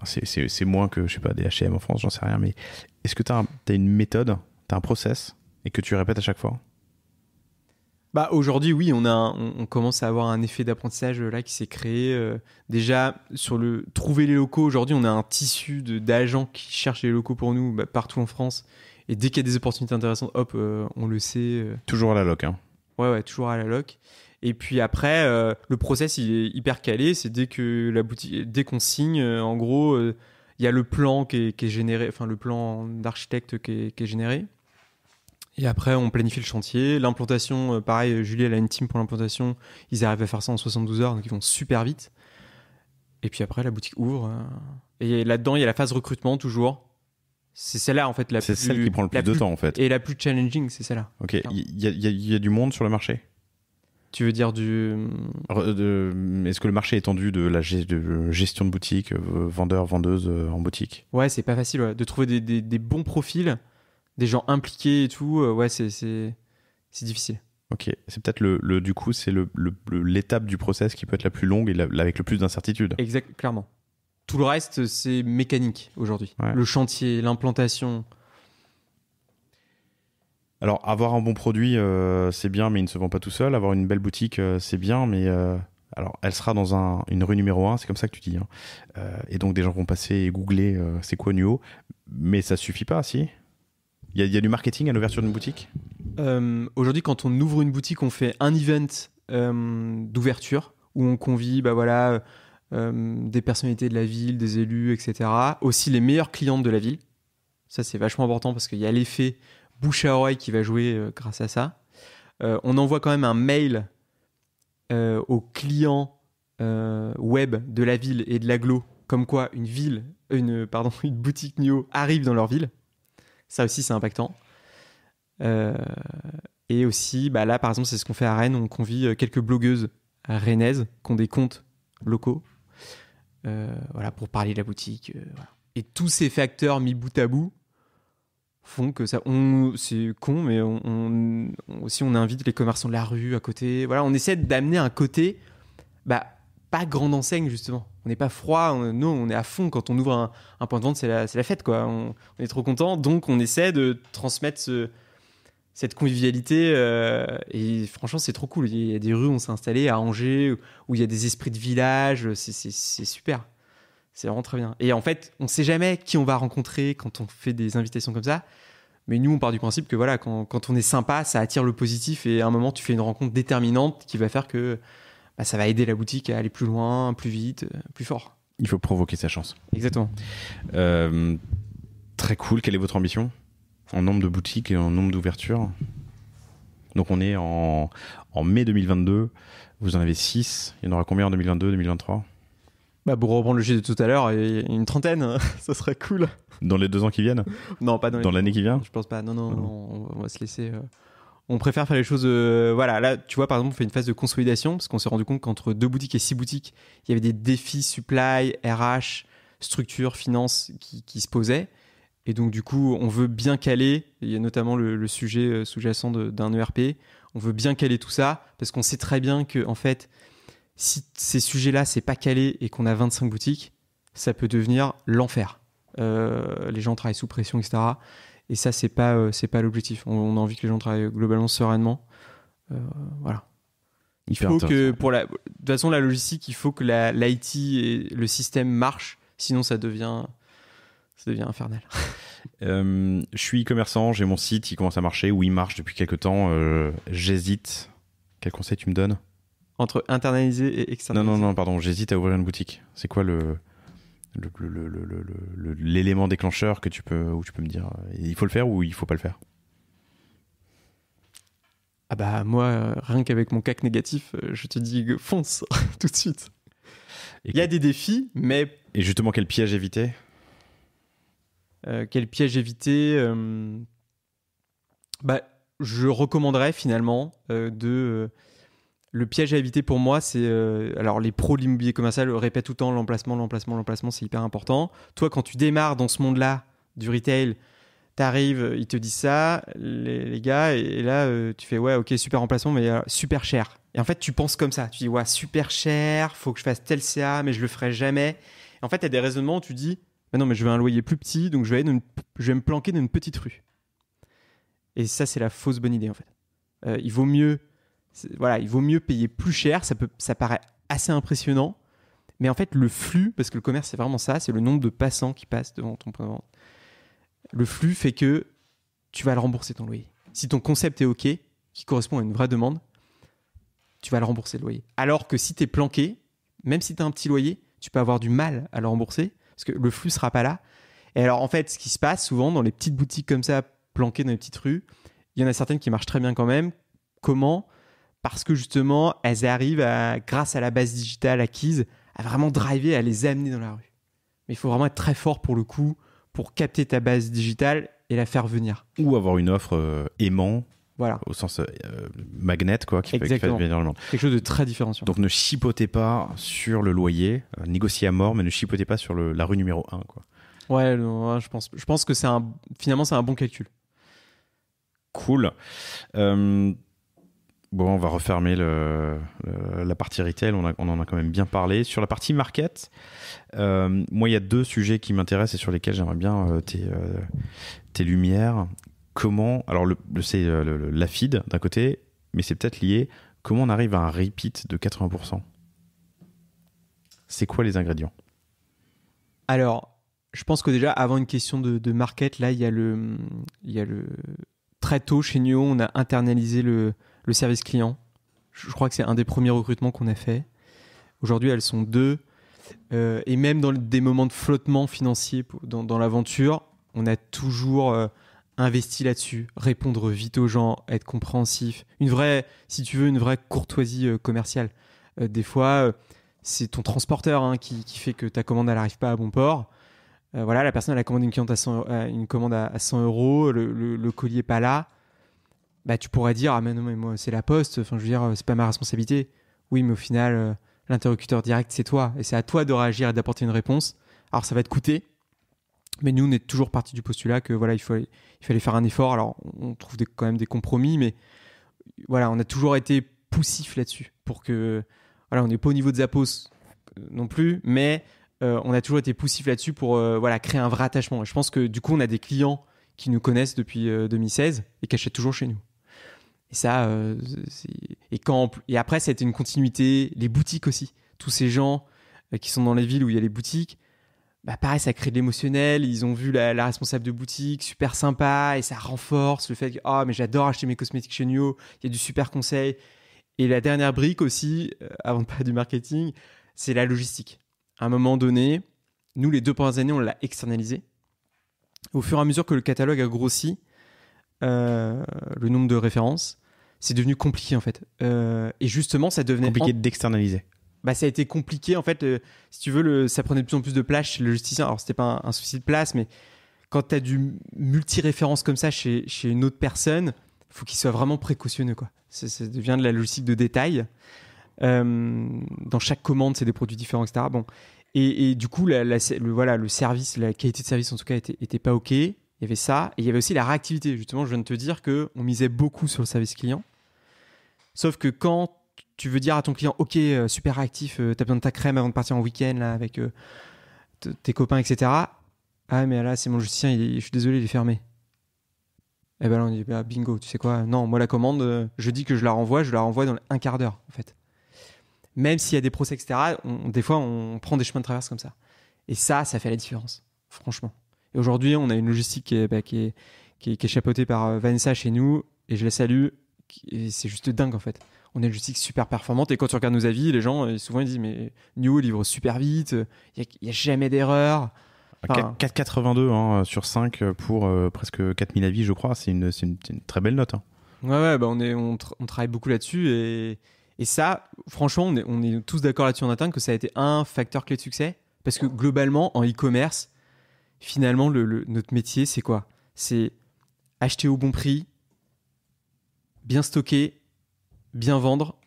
c'est moins que, je sais pas, des H&M en France, j'en sais rien. Mais est-ce que tu as une méthode, tu as un process et que tu répètes à chaque fois? Bah, aujourd'hui, oui, on commence à avoir un effet d'apprentissage là qui s'est créé. Déjà, sur trouver les locaux, aujourd'hui, on a un tissu d'agents qui cherchent les locaux pour nous partout en France. Et dès qu'il y a des opportunités intéressantes, hop, on le sait. Toujours à la loc, hein. Ouais, toujours à la loc. Et puis après, le process, il est hyper calé. C'est dès qu'on signe, en gros, il y a le plan qui est généré, enfin le plan d'architecte qui est généré. Et après, on planifie le chantier. L'implantation, pareil, Julie, elle a une team pour l'implantation. Ils arrivent à faire ça en 72 heures, donc ils vont super vite. Et puis après, la boutique ouvre. Et là-dedans, il y a la phase recrutement, toujours. C'est celle-là, en fait. C'est celle qui prend le plus de temps, en fait. Et la plus challenging, c'est celle-là. Ok. Il y a du monde sur le marché? Tu veux dire Est-ce que le marché est tendu de gestion de boutique, vendeurs, vendeuses en boutique? Ouais, c'est pas facile de trouver des bons profils, des gens impliqués et tout. Ouais, c'est difficile. Ok, c'est peut-être du coup, c'est l'étape du process qui peut être la plus longue et avec le plus d'incertitude. Exact, clairement. Tout le reste, c'est mécanique aujourd'hui. Ouais. Le chantier, l'implantation. Alors, avoir un bon produit, c'est bien, mais il ne se vend pas tout seul. Avoir une belle boutique, c'est bien, mais alors, elle sera dans une rue numéro 1, c'est comme ça que tu dis. Hein. Et donc, des gens vont passer et googler c'est quoi Nuo. Mais ça suffit pas, si? Il y a du marketing à l'ouverture d'une boutique? Aujourd'hui, quand on ouvre une boutique, on fait un event d'ouverture où on convie des personnalités de la ville, des élus, etc. Aussi les meilleures clientes de la ville. Ça, c'est vachement important parce qu'il y a l'effet bouche à oreille qui va jouer grâce à ça. On envoie quand même un mail aux clients web de la ville et de l'agglo, comme quoi une boutique Nuo arrive dans leur ville. Ça aussi, c'est impactant. Et aussi, là, par exemple, c'est ce qu'on fait à Rennes. On convie quelques blogueuses rennaises qui ont des comptes locaux pour parler de la boutique. Voilà. Et tous ces facteurs mis bout à bout font que c'est con, mais aussi on invite les commerçants de la rue à côté. Voilà, on essaie d'amener un côté, pas grande enseigne justement. On n'est pas froid, nous on est à fond quand on ouvre un point de vente, c'est la fête quoi. On est trop content, donc on essaie de transmettre cette convivialité et franchement c'est trop cool. Il y a des rues où on s'est installé à Angers où il y a des esprits de village, c'est super. C'est vraiment très bien. Et en fait, on ne sait jamais qui on va rencontrer quand on fait des invitations comme ça. Mais nous, on part du principe que voilà, quand on est sympa, ça attire le positif. Et à un moment, tu fais une rencontre déterminante qui va faire que ça va aider la boutique à aller plus loin, plus vite, plus fort. Il faut provoquer sa chance. Exactement. Très cool. Quelle est votre ambition en nombre de boutiques et en nombre d'ouvertures? Donc, on est en mai 2022. Vous en avez 6. Il y en aura combien en 2022, 2023? Pour reprendre le chiffre de tout à l'heure, une trentaine, ça serait cool. Dans les 2 ans qui viennent? Non, pas dans l'année qui vient? Je pense pas. Non, on va se laisser On préfère faire les choses. Voilà, là, tu vois, par exemple, on fait une phase de consolidation parce qu'on s'est rendu compte qu'entre 2 boutiques et 6 boutiques, il y avait des défis supply, RH, structure, finance qui se posaient. Et donc, du coup, on veut bien caler. Il y a notamment le sujet sous-jacent d'un ERP. On veut bien caler tout ça parce qu'on sait très bien que, en fait, si ces sujets-là, c'est pas calé et qu'on a 25 boutiques, ça peut devenir l'enfer. Les gens travaillent sous pression, etc. Et ça, c'est pas l'objectif. On a envie que les gens travaillent globalement sereinement. Voilà. Il faut que, de toute façon, la logistique, il faut que l'IT et le système marchent. Sinon, ça devient infernal. Je suis e-commerçant, j'ai mon site, il commence à marcher, ou il marche depuis quelques temps. J'hésite. Quel conseil tu me donnes? Entre internaliser et externaliser. Non, pardon, j'hésite à ouvrir une boutique. C'est quoi l'élément déclencheur où tu peux me dire il faut le faire ou il faut pas le faire? Ah bah moi, rien qu'avec mon CAC négatif, je te dis fonce tout de suite. Il y a des défis, mais... Et justement, quel piège éviter? Quel piège éviter je recommanderais finalement le piège à éviter pour moi, c'est... alors, les pros de l'immobilier commercial répètent tout le temps l'emplacement, c'est hyper important. Toi, quand tu démarres dans ce monde-là du retail, t'arrives, ils te disent ça, les gars, et là, tu fais, ouais, ok, super emplacement, mais super cher. Et en fait, tu penses comme ça. Tu dis, ouais, super cher, faut que je fasse tel CA, mais je le ferai jamais. Et en fait, il y a des raisonnements où tu dis, mais non, mais je veux un loyer plus petit, donc je vais me planquer dans une petite rue. Et ça, c'est la fausse bonne idée, en fait. Il vaut mieux payer plus cher, ça paraît assez impressionnant, mais en fait, le flux, parce que le commerce, c'est vraiment ça, c'est le nombre de passants qui passent devant ton point de vente. Le flux fait que tu vas le rembourser ton loyer. Si ton concept est OK, qui correspond à une vraie demande, tu vas le rembourser le loyer. Alors que si tu es planqué, même si tu as un petit loyer, tu peux avoir du mal à le rembourser parce que le flux ne sera pas là. Et alors, en fait, ce qui se passe souvent dans les petites boutiques comme ça, planquées dans les petites rues, il y en a certaines qui marchent très bien quand même. Comment ? Parce que justement, elles arrivent, grâce à la base digitale acquise, à vraiment driver, à les amener dans la rue. Mais il faut vraiment être très fort pour le coup, pour capter ta base digitale et la faire venir. Ou avoir une offre aimant, voilà, au sens magnet, quoi, qui fait venir le monde. Quelque chose de très différenciant. Donc ne chipotez pas sur le loyer, négociez à mort, mais ne chipotez pas sur la rue numéro 1, quoi. Ouais, non, je pense que finalement c'est un bon calcul. Cool. Bon, on va refermer la partie retail, on en a quand même bien parlé. Sur la partie market, moi il y a 2 sujets qui m'intéressent et sur lesquels j'aimerais bien tes lumières. Comment, alors c'est la feed d'un côté, mais c'est peut-être lié, comment on arrive à un repeat de 80%? C'est quoi les ingrédients? Alors, je pense que déjà, avant une question de market, là, il y a le très tôt chez NUO, on a internalisé le service client. Je crois que c'est un des premiers recrutements qu'on a fait. Aujourd'hui, elles sont 2. Et même dans des moments de flottement financier dans l'aventure, on a toujours investi là-dessus. Répondre vite aux gens, être compréhensif. Si tu veux, une vraie courtoisie commerciale. Des fois, c'est ton transporteur qui fait que ta commande n'arrive pas à bon port. Voilà, la personne elle a commandé une commande à 100 €, le colis n'est pas là. Bah, tu pourrais dire, ah mais non, mais moi c'est la poste, enfin je veux dire, c'est pas ma responsabilité. Oui, mais au final, l'interlocuteur direct c'est toi, et c'est à toi de réagir et d'apporter une réponse. Alors ça va te coûter, mais nous on est toujours parti du postulat que voilà, il fallait faire un effort. Alors on trouve quand même des compromis, mais voilà, on a toujours été poussif là-dessus pour que, voilà, on n'est pas au niveau de Zappos non plus, mais on a toujours été poussif là-dessus pour créer un vrai attachement. Et je pense que du coup on a des clients qui nous connaissent depuis 2016 et qui achètent toujours chez nous. Et ça, et après, ça a été une continuité. Les boutiques aussi. Tous ces gens qui sont dans les villes où il y a les boutiques, bah pareil, ça crée de l'émotionnel. Ils ont vu la responsable de boutique, super sympa, et ça renforce le fait que mais j'adore acheter mes cosmétiques chez NUO. Il y a du super conseil. Et la dernière brique aussi, avant de parler du marketing, c'est la logistique. À un moment donné, nous, les 2 premières années, on l'a externalisé. Au fur et à mesure que le catalogue a grossi, le nombre de références, c'est devenu compliqué en fait. Et justement, ça devenait compliqué d'externaliser. Bah, ça a été compliqué en fait. Si tu veux, ça prenait de plus en plus de place chez le logisticien. Alors, c'était pas un souci de place, mais quand tu as du multi-référence comme ça chez une autre personne, faut qu'il soit vraiment précautionneux, quoi. Ça devient de la logistique de détail. Dans chaque commande, c'est des produits différents, etc. Bon. Et du coup, le service, la qualité de service, en tout cas, était pas OK. Il y avait ça. Et il y avait aussi la réactivité. Justement, je viens de te dire qu'on misait beaucoup sur le service client. Sauf que quand tu veux dire à ton client, OK, super réactif, t'as besoin de ta crème avant de partir en week-end là, avec tes copains, etc. Ah, mais là, c'est mon logisticien, je suis désolé, il est fermé. Et ben là, on dit, bah, bingo, tu sais quoi? Non, moi, la commande, je dis que je la renvoie dans un quart d'heure, en fait. Même s'il y a des procès, etc., des fois, on prend des chemins de traverse comme ça. Et ça fait la différence, franchement. Et aujourd'hui, on a une logistique qui est chapeautée par Vanessa chez nous, et je la salue. Et c'est juste dingue, en fait. On a une logistique super performante, et quand tu regardes nos avis, les gens, souvent, ils disent, mais Nuo livre super vite, il n'y a jamais d'erreur. Enfin, 4,82 hein, sur 5 pour presque 4000 avis, je crois. C'est une très belle note. Hein. Ouais, bah on travaille beaucoup là-dessus. Et ça, franchement, on est tous d'accord là-dessus en interne que ça a été un facteur clé de succès. Parce que globalement, en e-commerce, finalement, notre métier, c'est quoi? C'est acheter au bon prix, bien stocker, bien vendre,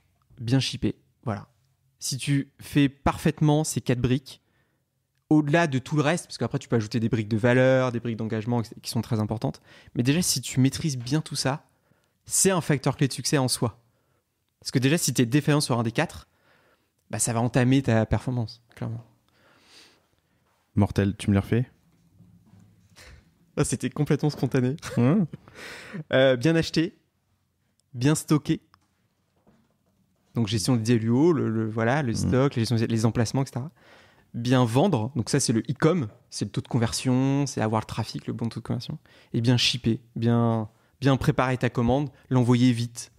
bien shipper. Voilà. Si tu fais parfaitement ces 4 briques, au-delà de tout le reste, parce qu'après tu peux ajouter des briques de valeur, des briques d'engagement qui sont très importantes, mais déjà si tu maîtrises bien tout ça, c'est un facteur clé de succès en soi. Parce que déjà si tu es défaillant sur un des 4, bah, ça va entamer ta performance, clairement. Mortel, tu me l'as refait? C'était complètement spontané. Bien acheté, bien stocké. Donc gestion des LUO, le stock, les emplacements, etc. Bien vendre, donc ça c'est le e-com, c'est le taux de conversion, c'est avoir le trafic, le bon taux de conversion. Et bien shipper, bien préparer ta commande, l'envoyer vite.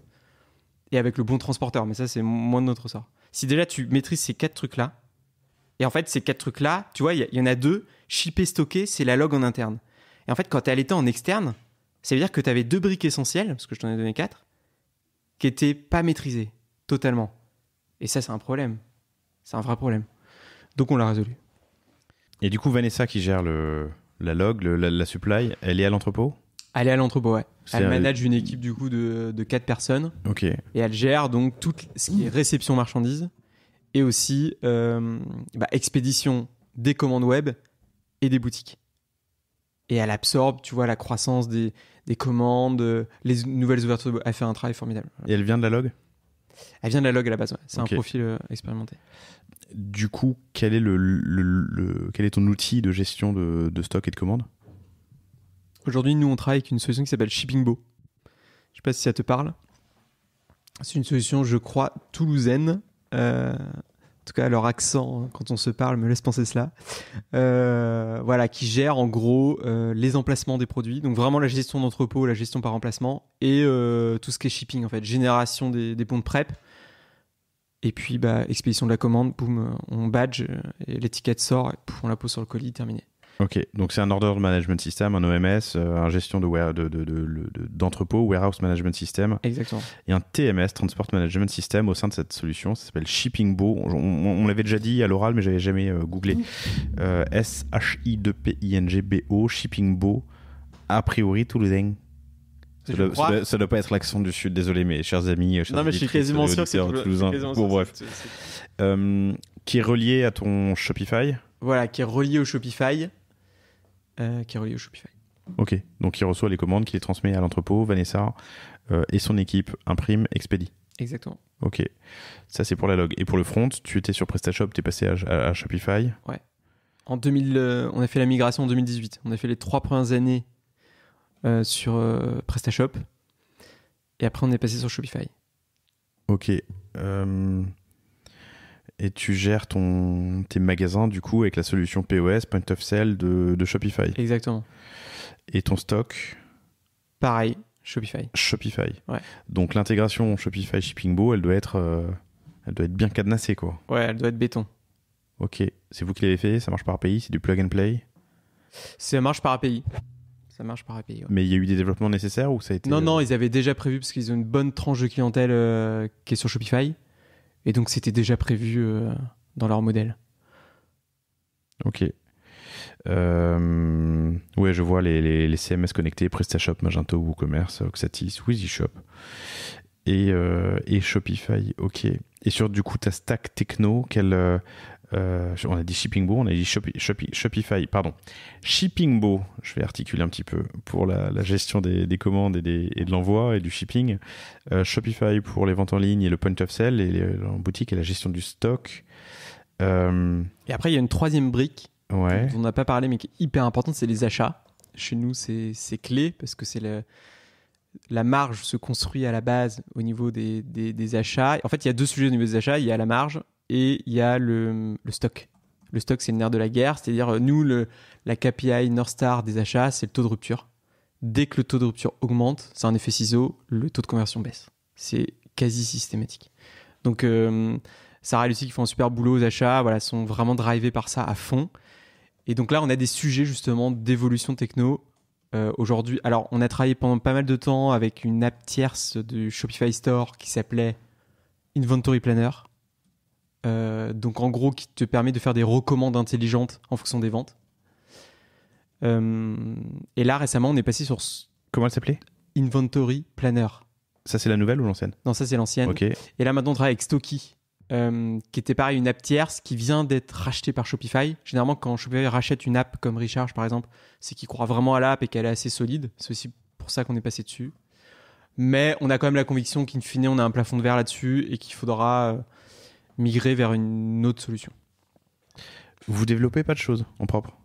Et avec le bon transporteur, mais ça c'est moins de notre ressort. Si déjà tu maîtrises ces 4 trucs-là, et en fait ces 4 trucs-là, tu vois, il y en a 2, shipper, stocker, c'est la log en interne. Et en fait quand tu allais en externe, ça veut dire que tu avais 2 briques essentielles, parce que je t'en ai donné 4, qui n'étaient pas maîtrisées, totalement. Et ça c'est un problème, c'est un vrai problème. Donc on l'a résolu. Et du coup, Vanessa qui gère la log, la supply, elle est à l'entrepôt? Elle est à l'entrepôt, ouais. Elle manage une équipe du coup de 4 personnes. Ok. Et elle gère donc tout ce qui est réception marchandises et aussi expédition des commandes web et des boutiques. Et elle absorbe, tu vois, la croissance des commandes, les nouvelles ouvertures. Elle fait un travail formidable. Et elle vient de la log? Elle vient de la log à la base, ouais. C'est okay. Un profil expérimenté. Du coup, quel est ton outil de gestion de stock et de commandes? Aujourd'hui, nous, on travaille avec une solution qui s'appelle Shippingbo. Je ne sais pas si ça te parle. C'est une solution, je crois, toulousaine. En tout cas, leur accent, quand on se parle, me laisse penser cela. Qui gère en gros les emplacements des produits. Donc vraiment la gestion d'entrepôt, la gestion par emplacement et tout ce qui est shipping, en fait. Génération des bons de prep. Et puis, expédition de la commande, boum, on badge, et l'étiquette sort, et pouf, on la pose sur le colis, terminé. Ok, donc c'est un Order Management System, un OMS, un gestion d'entrepôt, Warehouse Management System. Exactement. Et un TMS, Transport Management System, au sein de cette solution. Ça s'appelle Shippingbo. On l'avait déjà dit à l'oral, mais j'avais jamais googlé. SHI2PINGBO, Shippingbo, a priori toulousain. Ça doit pas être l'accent du Sud, désolé, mes chers amis. Non, mais je suis quasiment sûr que c'est toulousain. Bon, bref. Qui est relié à ton Shopify. Voilà, qui est relié au Shopify. Ok, donc il reçoit les commandes, qui les transmet à l'entrepôt, Vanessa et son équipe imprime, expédie. Exactement. Ok, ça c'est pour la log. Et pour le front, tu étais sur PrestaShop, tu es passé à Shopify. Ouais. En 2000, on a fait la migration en 2018. On a fait les 3 premières années sur PrestaShop. Et après, on est passé sur Shopify. Ok. Et tu gères tes magasins, du coup, avec la solution POS, Point of Sale de Shopify. Exactement. Et ton stock? Pareil, Shopify. Ouais. Donc l'intégration Shopify Shippingbo, elle doit être bien cadenassée, quoi. Ouais, elle doit être béton. Ok. C'est vous qui l'avez fait? Ça marche par API? C'est du plug and play? Ça marche par API. Ouais. Mais il y a eu des développements nécessaires ou ça a été... Non, ils avaient déjà prévu parce qu'ils ont une bonne tranche de clientèle qui est sur Shopify. Et donc, c'était déjà prévu dans leur modèle. Ok. Ouais, je vois les CMS connectés, PrestaShop, Magento, WooCommerce, Oxatis, WeezyShop et Shopify. Ok. Et sur du coup ta stack techno, on a dit Shippingbo, on a dit Shopify, pardon. Shippingbo, je vais articuler un petit peu, pour la gestion des commandes et de l'envoi et du shipping. Shopify pour les ventes en ligne et le point of sale et en boutique et la gestion du stock. Et après, il y a une troisième brique Ouais. dont on n'a pas parlé, mais qui est hyper importante, c'est les achats. Chez nous, c'est clé parce que c'est la marge se construit à la base au niveau des achats. En fait, il y a deux sujets au niveau des achats. Il y a la marge et il y a le stock. Le stock, c'est le nerf de la guerre. C'est-à-dire, nous, la KPI North Star des achats, c'est le taux de rupture. Dès que le taux de rupture augmente, c'est un effet ciseau, le taux de conversion baisse. C'est quasi systématique. Donc, Sarah et Lucie qui font un super boulot aux achats, voilà, sont vraiment drivés par ça à fond. Et donc là, on a des sujets justement d'évolution techno. Aujourd'hui, alors on a travaillé pendant pas mal de temps avec une app tierce du Shopify Store qui s'appelait Inventory Planner. Donc en gros, qui te permet de faire des recommandes intelligentes en fonction des ventes. Et là, récemment, on est passé sur Comment elle s'appelait ? Inventory Planner. Ça, c'est la nouvelle ou l'ancienne ? Non, ça c'est l'ancienne. Ok. Et là, maintenant, on travaille avec Stocky. Qui était pareil, une app tierce qui vient d'être rachetée par Shopify. Généralement, quand Shopify rachète une app comme Recharge, par exemple, c'est qu'il croit vraiment à l'app et qu'elle est assez solide. C'est aussi pour ça qu'on est passé dessus. Mais on a quand même la conviction qu'in fine, on a un plafond de verre là-dessus et qu'il faudra migrer vers une autre solution. Vous développez pas de choses en propre ?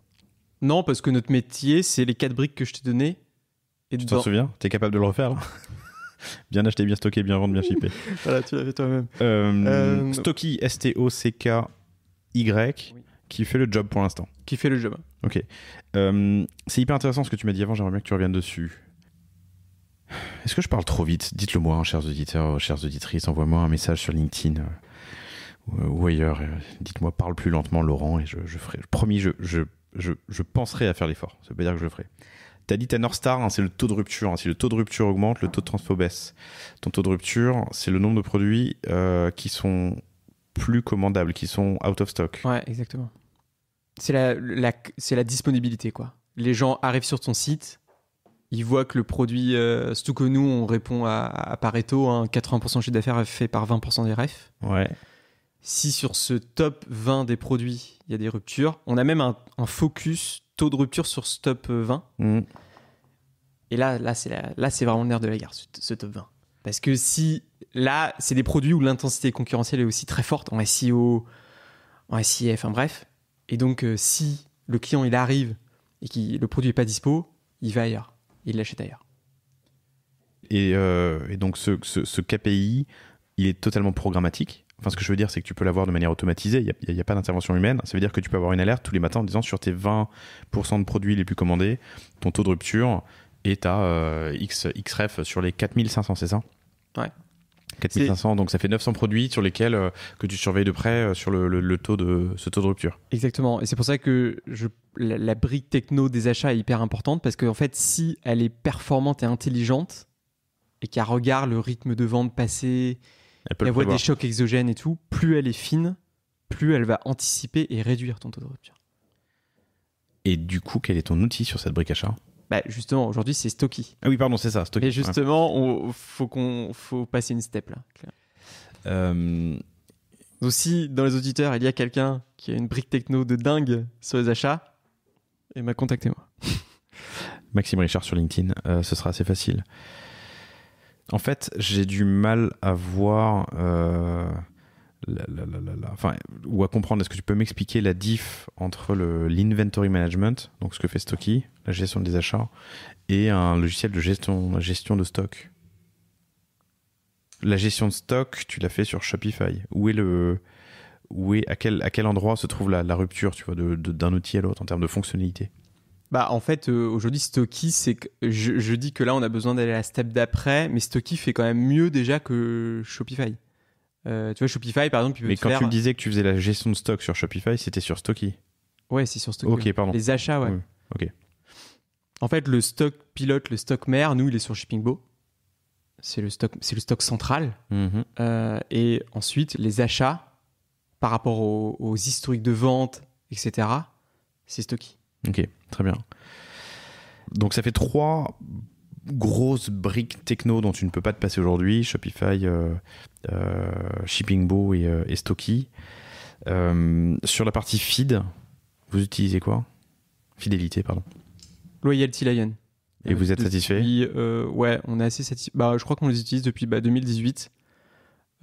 Non, parce que notre métier, c'est les 4 briques que je t'ai données. Et Tu t'en souviens ? T'es capable de le refaire là ? Bien acheter, bien stocker, bien vendre, bien shipper. Voilà, tu l'as fait toi-même. Stocky, S-T-O-C-K-Y, Oui. qui fait le job pour l'instant. Qui fait le job. Ok. C'est hyper intéressant ce que tu m'as dit avant, j'aimerais bien que tu reviennes dessus. Est-ce que je parle trop vite ? Dites-le moi, hein, chers auditeurs, chères auditrices, envoie-moi un message sur LinkedIn ou ailleurs. Dites-moi, parle plus lentement, Laurent, et je ferai. Promis, je penserai à faire l'effort. Ça veut pas dire que je le ferai. T'as dit ta North Star, hein, c'est le taux de rupture. Hein. Si le taux de rupture augmente, le taux de transfo baisse. Ton taux de rupture, c'est le nombre de produits qui sont plus commandables, qui sont out of stock. Ouais, exactement. C'est la disponibilité, quoi. Les gens arrivent sur ton site, ils voient que le produit, surtout que nous, on répond à Pareto, hein, 80% de chiffre d'affaires est fait par 20% des refs. Ouais. Si sur ce top 20 des produits, il y a des ruptures, on a même un focus taux de rupture sur ce top 20. Et là, c'est vraiment le nerf de la guerre, ce top 20. Parce que si, là, c'est des produits où l'intensité concurrentielle est aussi très forte, en SEO, en SIA, enfin bref. Et donc, si le client, il arrive et que le produit n'est pas dispo, il va ailleurs. Il l'achète ailleurs. Et donc, ce KPI, il est totalement programmatique. Enfin, ce que je veux dire, c'est que tu peux l'avoir de manière automatisée. Il n'y a pas d'intervention humaine. Ça veut dire que tu peux avoir une alerte tous les matins en disant sur tes 20% de produits les plus commandés, ton taux de rupture est à XREF sur les 4500, c'est ça ? Ouais. 4500, donc ça fait 900 produits sur lesquels que tu surveilles de près sur ce taux de rupture. Exactement. Et c'est pour ça que la brique techno des achats est hyper importante parce qu'en fait, si elle est performante et intelligente et qu'elle regarde le rythme de vente passé, elle voit des chocs exogènes et tout, plus elle est fine, plus elle va anticiper et réduire ton taux de rupture. Et du coup, quel est ton outil sur cette brique achat ? Bah justement, aujourd'hui, c'est Stocky. Ah oui, pardon, c'est ça, Stocky. Et justement, faut passer une step là. Aussi, dans les auditeurs, il y a quelqu'un qui a une brique techno de dingue sur les achats, et m'a contacté-moi. Maxime Richard sur LinkedIn, ce sera assez facile. En fait, j'ai du mal à voir ou à comprendre. Est-ce que tu peux m'expliquer la diff entre l'inventory management, donc ce que fait Stocky, la gestion des achats, et un logiciel de gestion de stock ? La gestion de stock, tu l'as fait sur Shopify. À quel endroit se trouve la rupture, tu vois, d'un outil à l'autre en termes de fonctionnalité ? Bah en fait, aujourd'hui, Stocky, c'est que je dis que là, on a besoin d'aller à la step d'après, mais Stocky fait quand même mieux déjà que Shopify. Tu vois, Shopify, par exemple, Mais quand tu me disais que tu faisais la gestion de stock sur Shopify, c'était sur Stocky. Ouais, c'est sur Stocky. Ok, pardon. Les achats, ouais. Oui. Ok. En fait, le stock pilote, le stock mère, nous, il est sur Shippingbo. C'est le stock central. Et ensuite, les achats, par rapport aux historiques de vente, etc., c'est Stocky. Ok, très bien. Donc ça fait 3 grosses briques techno dont tu ne peux pas te passer aujourd'hui, Shopify, Shippingbo et Stocky. Sur la partie feed, vous utilisez quoi ? Fidélité, pardon. Loyalty Lion. Et vous êtes satisfait ? Ouais, on est assez satisfait. Je crois qu'on les utilise depuis 2018.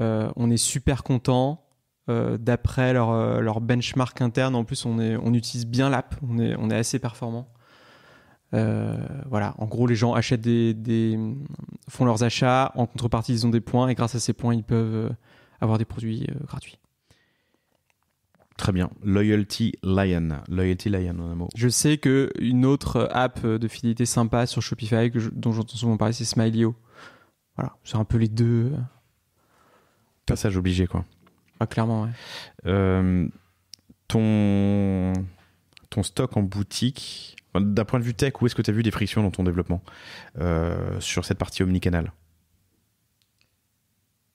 On est super content. D'après leur benchmark interne, en plus, on utilise bien l'app. On est assez performant. Voilà. En gros, les gens achètent font leurs achats. En contrepartie, ils ont des points. Et grâce à ces points, ils peuvent avoir des produits gratuits. Très bien. Loyalty Lion en un mot. Je sais qu'une autre app de fidélité sympa sur Shopify dont j'entends souvent parler, c'est Smiley.io. Voilà, c'est un peu les deux. Passage obligé, quoi. Ah, clairement, ouais. Ton stock en boutique, d'un point de vue tech, où est-ce que tu as vu des frictions dans ton développement sur cette partie omnicanal ?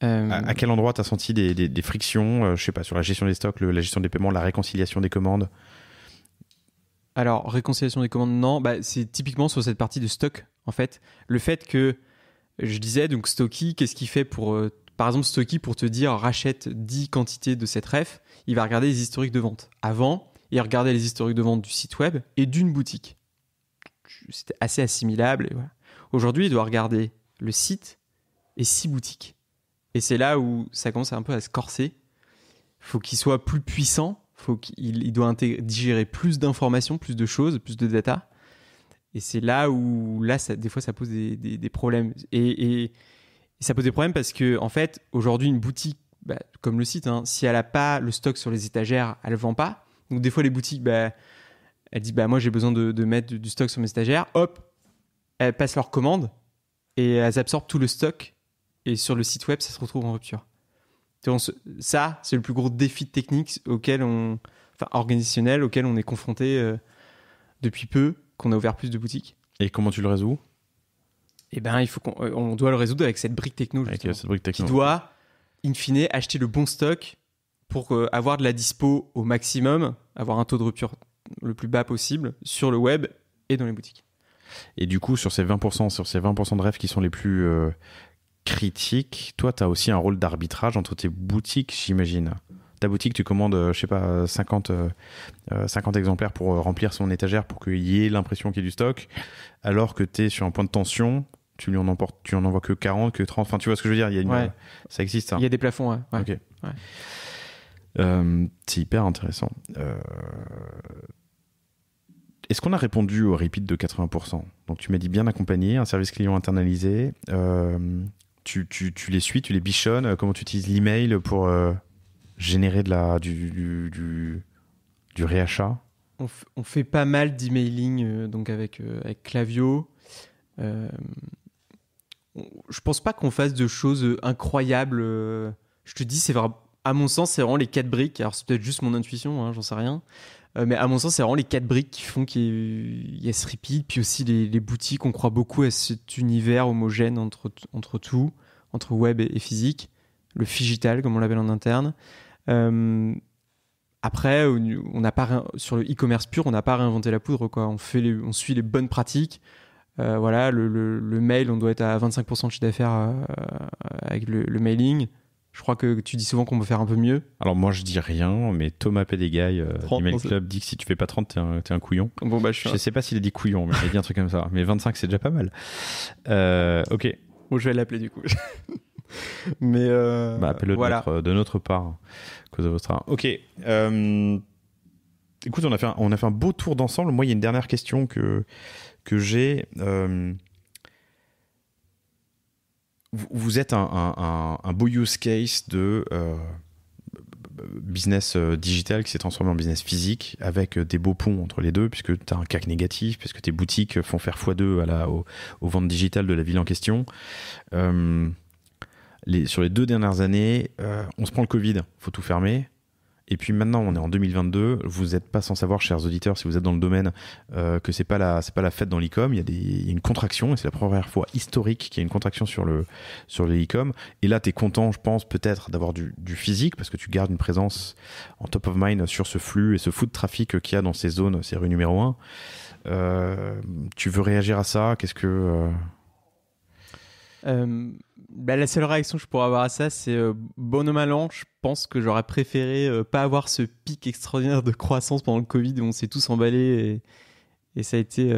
À quel endroit tu as senti des frictions, je sais pas, sur la gestion des stocks, la gestion des paiements, la réconciliation des commandes ? Alors, réconciliation des commandes, non. C'est typiquement sur cette partie de stock, en fait. Le fait que, je disais, donc Stocky, qu'est-ce qu'il fait pour... par exemple, Stocky, pour te dire, rachète 10 quantités de cette ref, il va regarder les historiques de vente. Avant, il regardait les historiques de vente du site web et d'une boutique. C'était assez assimilable. Et voilà. Aujourd'hui, il doit regarder le site et 6 boutiques. Et c'est là où ça commence un peu à se corser. Il faut qu'il soit plus puissant. Il doit digérer plus d'informations, plus de choses, plus de data. Et c'est là où, des fois, ça pose des problèmes. Et ça pose des problèmes parce que, en fait, aujourd'hui, une boutique, comme le site, si elle n'a pas le stock sur les étagères, elle ne vend pas. Donc, des fois, les boutiques, elles disent, moi, j'ai besoin de mettre du stock sur mes étagères. Hop, elles passent leur commande et elles absorbent tout le stock. Et sur le site web, ça se retrouve en rupture. Ça, c'est le plus gros défi technique organisationnel auquel on est confronté depuis peu, qu'on a ouvert plus de boutiques. Et comment tu le résous ? Il faut qu'on doit le résoudre avec cette brique techno, qui doit, in fine, acheter le bon stock pour avoir de la dispo au maximum, avoir un taux de rupture le plus bas possible sur le web et dans les boutiques. Et du coup, sur ces 20% de rêves qui sont les plus critiques, toi, tu as aussi un rôle d'arbitrage entre tes boutiques, j'imagine. Ta boutique, tu commandes, 50 exemplaires pour remplir son étagère pour qu'il y ait l'impression qu'il y ait du stock, alors que tu es sur un point de tension, tu en envoies que 40, que 30, enfin tu vois ce que je veux dire, ça existe ça. Il y a des plafonds, ouais. Ok. Ouais. C'est hyper intéressant. Est-ce qu'on a répondu au repeat de 80%? Donc tu m'as dit bien accompagné, un service client internalisé, tu les suis, tu les bichonnes, comment tu utilises l'email pour générer du réachat? On fait pas mal d'emailing donc avec Klaviyo. Je pense pas qu'on fasse de choses incroyables. Je te dis, c'est vraiment, à mon sens, c'est vraiment les 4 briques. Alors c'est peut-être juste mon intuition, j'en sais rien. Mais à mon sens, c'est vraiment les 4 briques qui font qu'il y a ce repeat. Puis aussi les boutiques, on croit beaucoup à cet univers homogène entre tout, entre web et physique. Le phygital, comme on l'appelle en interne. Après, sur le e-commerce pur, on n'a pas réinventé la poudre, quoi. On suit les bonnes pratiques. Voilà, le mail, on doit être à 25% de chiffre d'affaires avec le mailing. Je crois que tu dis souvent qu'on peut faire un peu mieux. Alors moi, je dis rien, mais Thomas Pédégaille d'Email Club dit que si tu fais pas 30, t'es un couillon. Bon, je sais pas s'il a dit couillon, mais il a dit un truc comme ça. Mais 25, c'est déjà pas mal. Ok. Bon, je vais l'appeler du coup. Mais appelle-le voilà. de notre part, Cause Vostra. Ok. Écoute, on a fait un beau tour d'ensemble. Moi, il y a une dernière question que j'ai. Vous êtes un beau use case de business digital qui s'est transformé en business physique avec des beaux ponts entre les deux, puisque tu as un CAC négatif, puisque tes boutiques font faire x2 aux ventes digitales de la ville en question. Sur les 2 dernières années, on se prend le Covid, il faut tout fermer. Et puis maintenant, on est en 2022. Vous n'êtes pas sans savoir, chers auditeurs, si vous êtes dans le domaine, que c'est pas la fête dans l'e-com. Il y a une contraction, et c'est la première fois historique qu'il y a une contraction sur le e-com. Et là, tu es content, je pense, peut-être d'avoir du physique, parce que tu gardes une présence en top of mind sur ce flux et ce foot trafic qu'il y a dans ces zones, ces rues numéro 1. Tu veux réagir à ça? Qu'est-ce que... La seule réaction que je pourrais avoir à ça, c'est bon ou mal an, je pense que j'aurais préféré pas avoir ce pic extraordinaire de croissance pendant le Covid où on s'est tous emballés et ça a été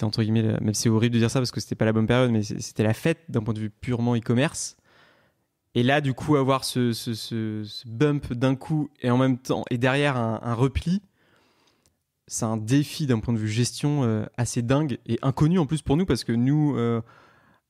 entre guillemets, même si c'est horrible de dire ça parce que c'était pas la bonne période, mais c'était la fête d'un point de vue purement e-commerce. Et là, du coup, avoir ce bump d'un coup et en même temps, et derrière un repli, c'est un défi d'un point de vue gestion assez dingue et inconnu en plus pour nous parce que nous,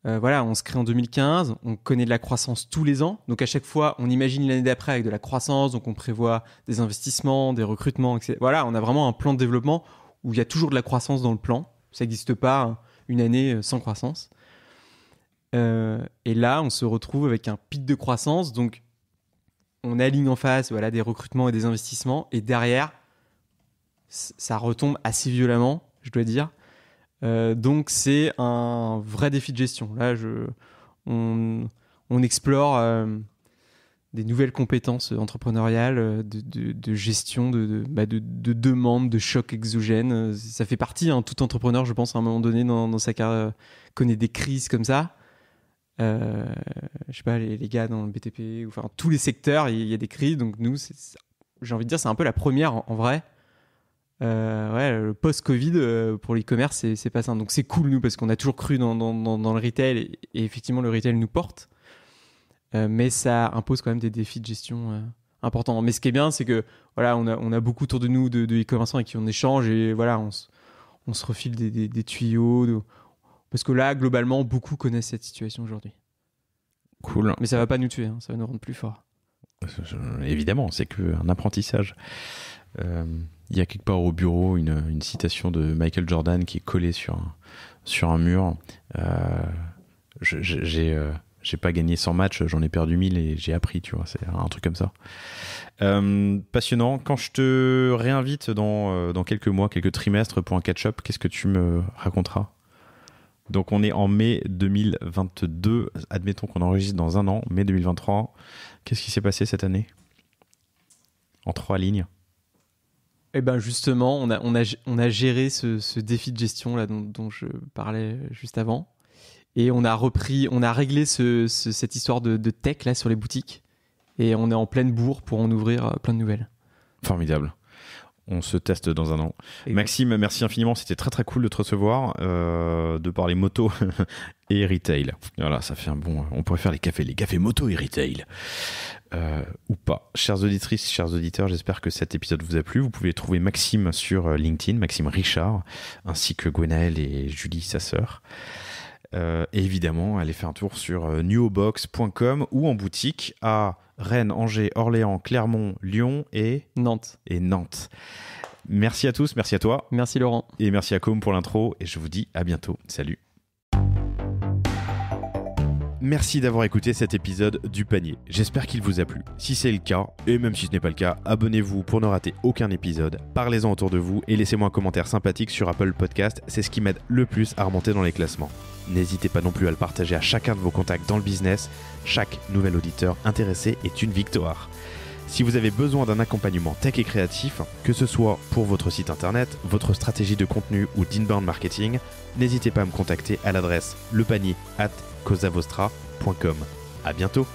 on se crée en 2015, on connaît de la croissance tous les ans. Donc à chaque fois, on imagine l'année d'après avec de la croissance, donc on prévoit des investissements, des recrutements, etc. Voilà, on a vraiment un plan de développement où il y a toujours de la croissance dans le plan. Ça n'existe pas une année sans croissance. Et là, on se retrouve avec un pic de croissance. Donc on aligne en face des recrutements et des investissements. Et derrière, ça retombe assez violemment, je dois dire. Donc c'est un vrai défi de gestion. Là, on explore des nouvelles compétences entrepreneuriales, de gestion, de demandes, de chocs exogènes. Ça fait partie, tout entrepreneur, je pense, à un moment donné dans sa carrière, connaît des crises comme ça. Je sais pas, les gars dans le BTP, enfin tous les secteurs, il y a des crises. Donc nous, j'ai envie de dire, c'est un peu la première en vrai. Le post-Covid pour l'e-commerce, c'est pas ça. Donc c'est cool nous parce qu'on a toujours cru dans le retail et effectivement le retail nous porte. Mais ça impose quand même des défis de gestion importants. Mais ce qui est bien, c'est que on a beaucoup autour de nous de e-commerçants avec qui on échange et on se refile des tuyaux. Parce que là, globalement, beaucoup connaissent cette situation aujourd'hui. Cool. Mais ça va pas nous tuer, ça va nous rendre plus forts. Évidemment, c'est qu'un apprentissage. Il y a quelque part au bureau une citation de Michael Jordan qui est collée sur un mur. J'ai pas gagné 100 matchs, j'en ai perdu 1000 et j'ai appris, tu vois, c'est un truc comme ça. Passionnant. Quand je te réinvite dans quelques mois, quelques trimestres pour un catch-up, qu'est-ce que tu me raconteras? Donc on est en mai 2022, admettons qu'on enregistre dans un an, mai 2023. Qu'est-ce qui s'est passé cette année? En 3 lignes. Eh ben justement, on a géré ce défi de gestion là dont je parlais juste avant, et on a réglé cette histoire de tech là sur les boutiques, et on est en pleine bourre pour en ouvrir plein de nouvelles. Formidable. On se teste dans un an. Exactement. Maxime, merci infiniment. C'était très très cool de te recevoir, de parler moto et retail. Voilà, ça fait un bon. On pourrait faire les cafés moto et retail. Ou pas. Chères auditrices, chers auditeurs, j'espère que cet épisode vous a plu. Vous pouvez trouver Maxime sur LinkedIn, Maxime Richard, ainsi que Gwenaëlle et Julie, sa sœur. Et évidemment, allez faire un tour sur newobox.com ou en boutique à Rennes, Angers, Orléans, Clermont, Lyon et Nantes. Merci à tous, merci à toi. Merci Laurent. Et merci à Com pour l'intro et je vous dis à bientôt. Salut. Merci d'avoir écouté cet épisode du panier. J'espère qu'il vous a plu. Si c'est le cas, et même si ce n'est pas le cas, abonnez-vous pour ne rater aucun épisode. Parlez-en autour de vous et laissez-moi un commentaire sympathique sur Apple Podcast. C'est ce qui m'aide le plus à remonter dans les classements. N'hésitez pas non plus à le partager à chacun de vos contacts dans le business. Chaque nouvel auditeur intéressé est une victoire. Si vous avez besoin d'un accompagnement tech et créatif, que ce soit pour votre site internet, votre stratégie de contenu ou d'inbound marketing, n'hésitez pas à me contacter à l'adresse lepanier@cosavostra.com. À bientôt.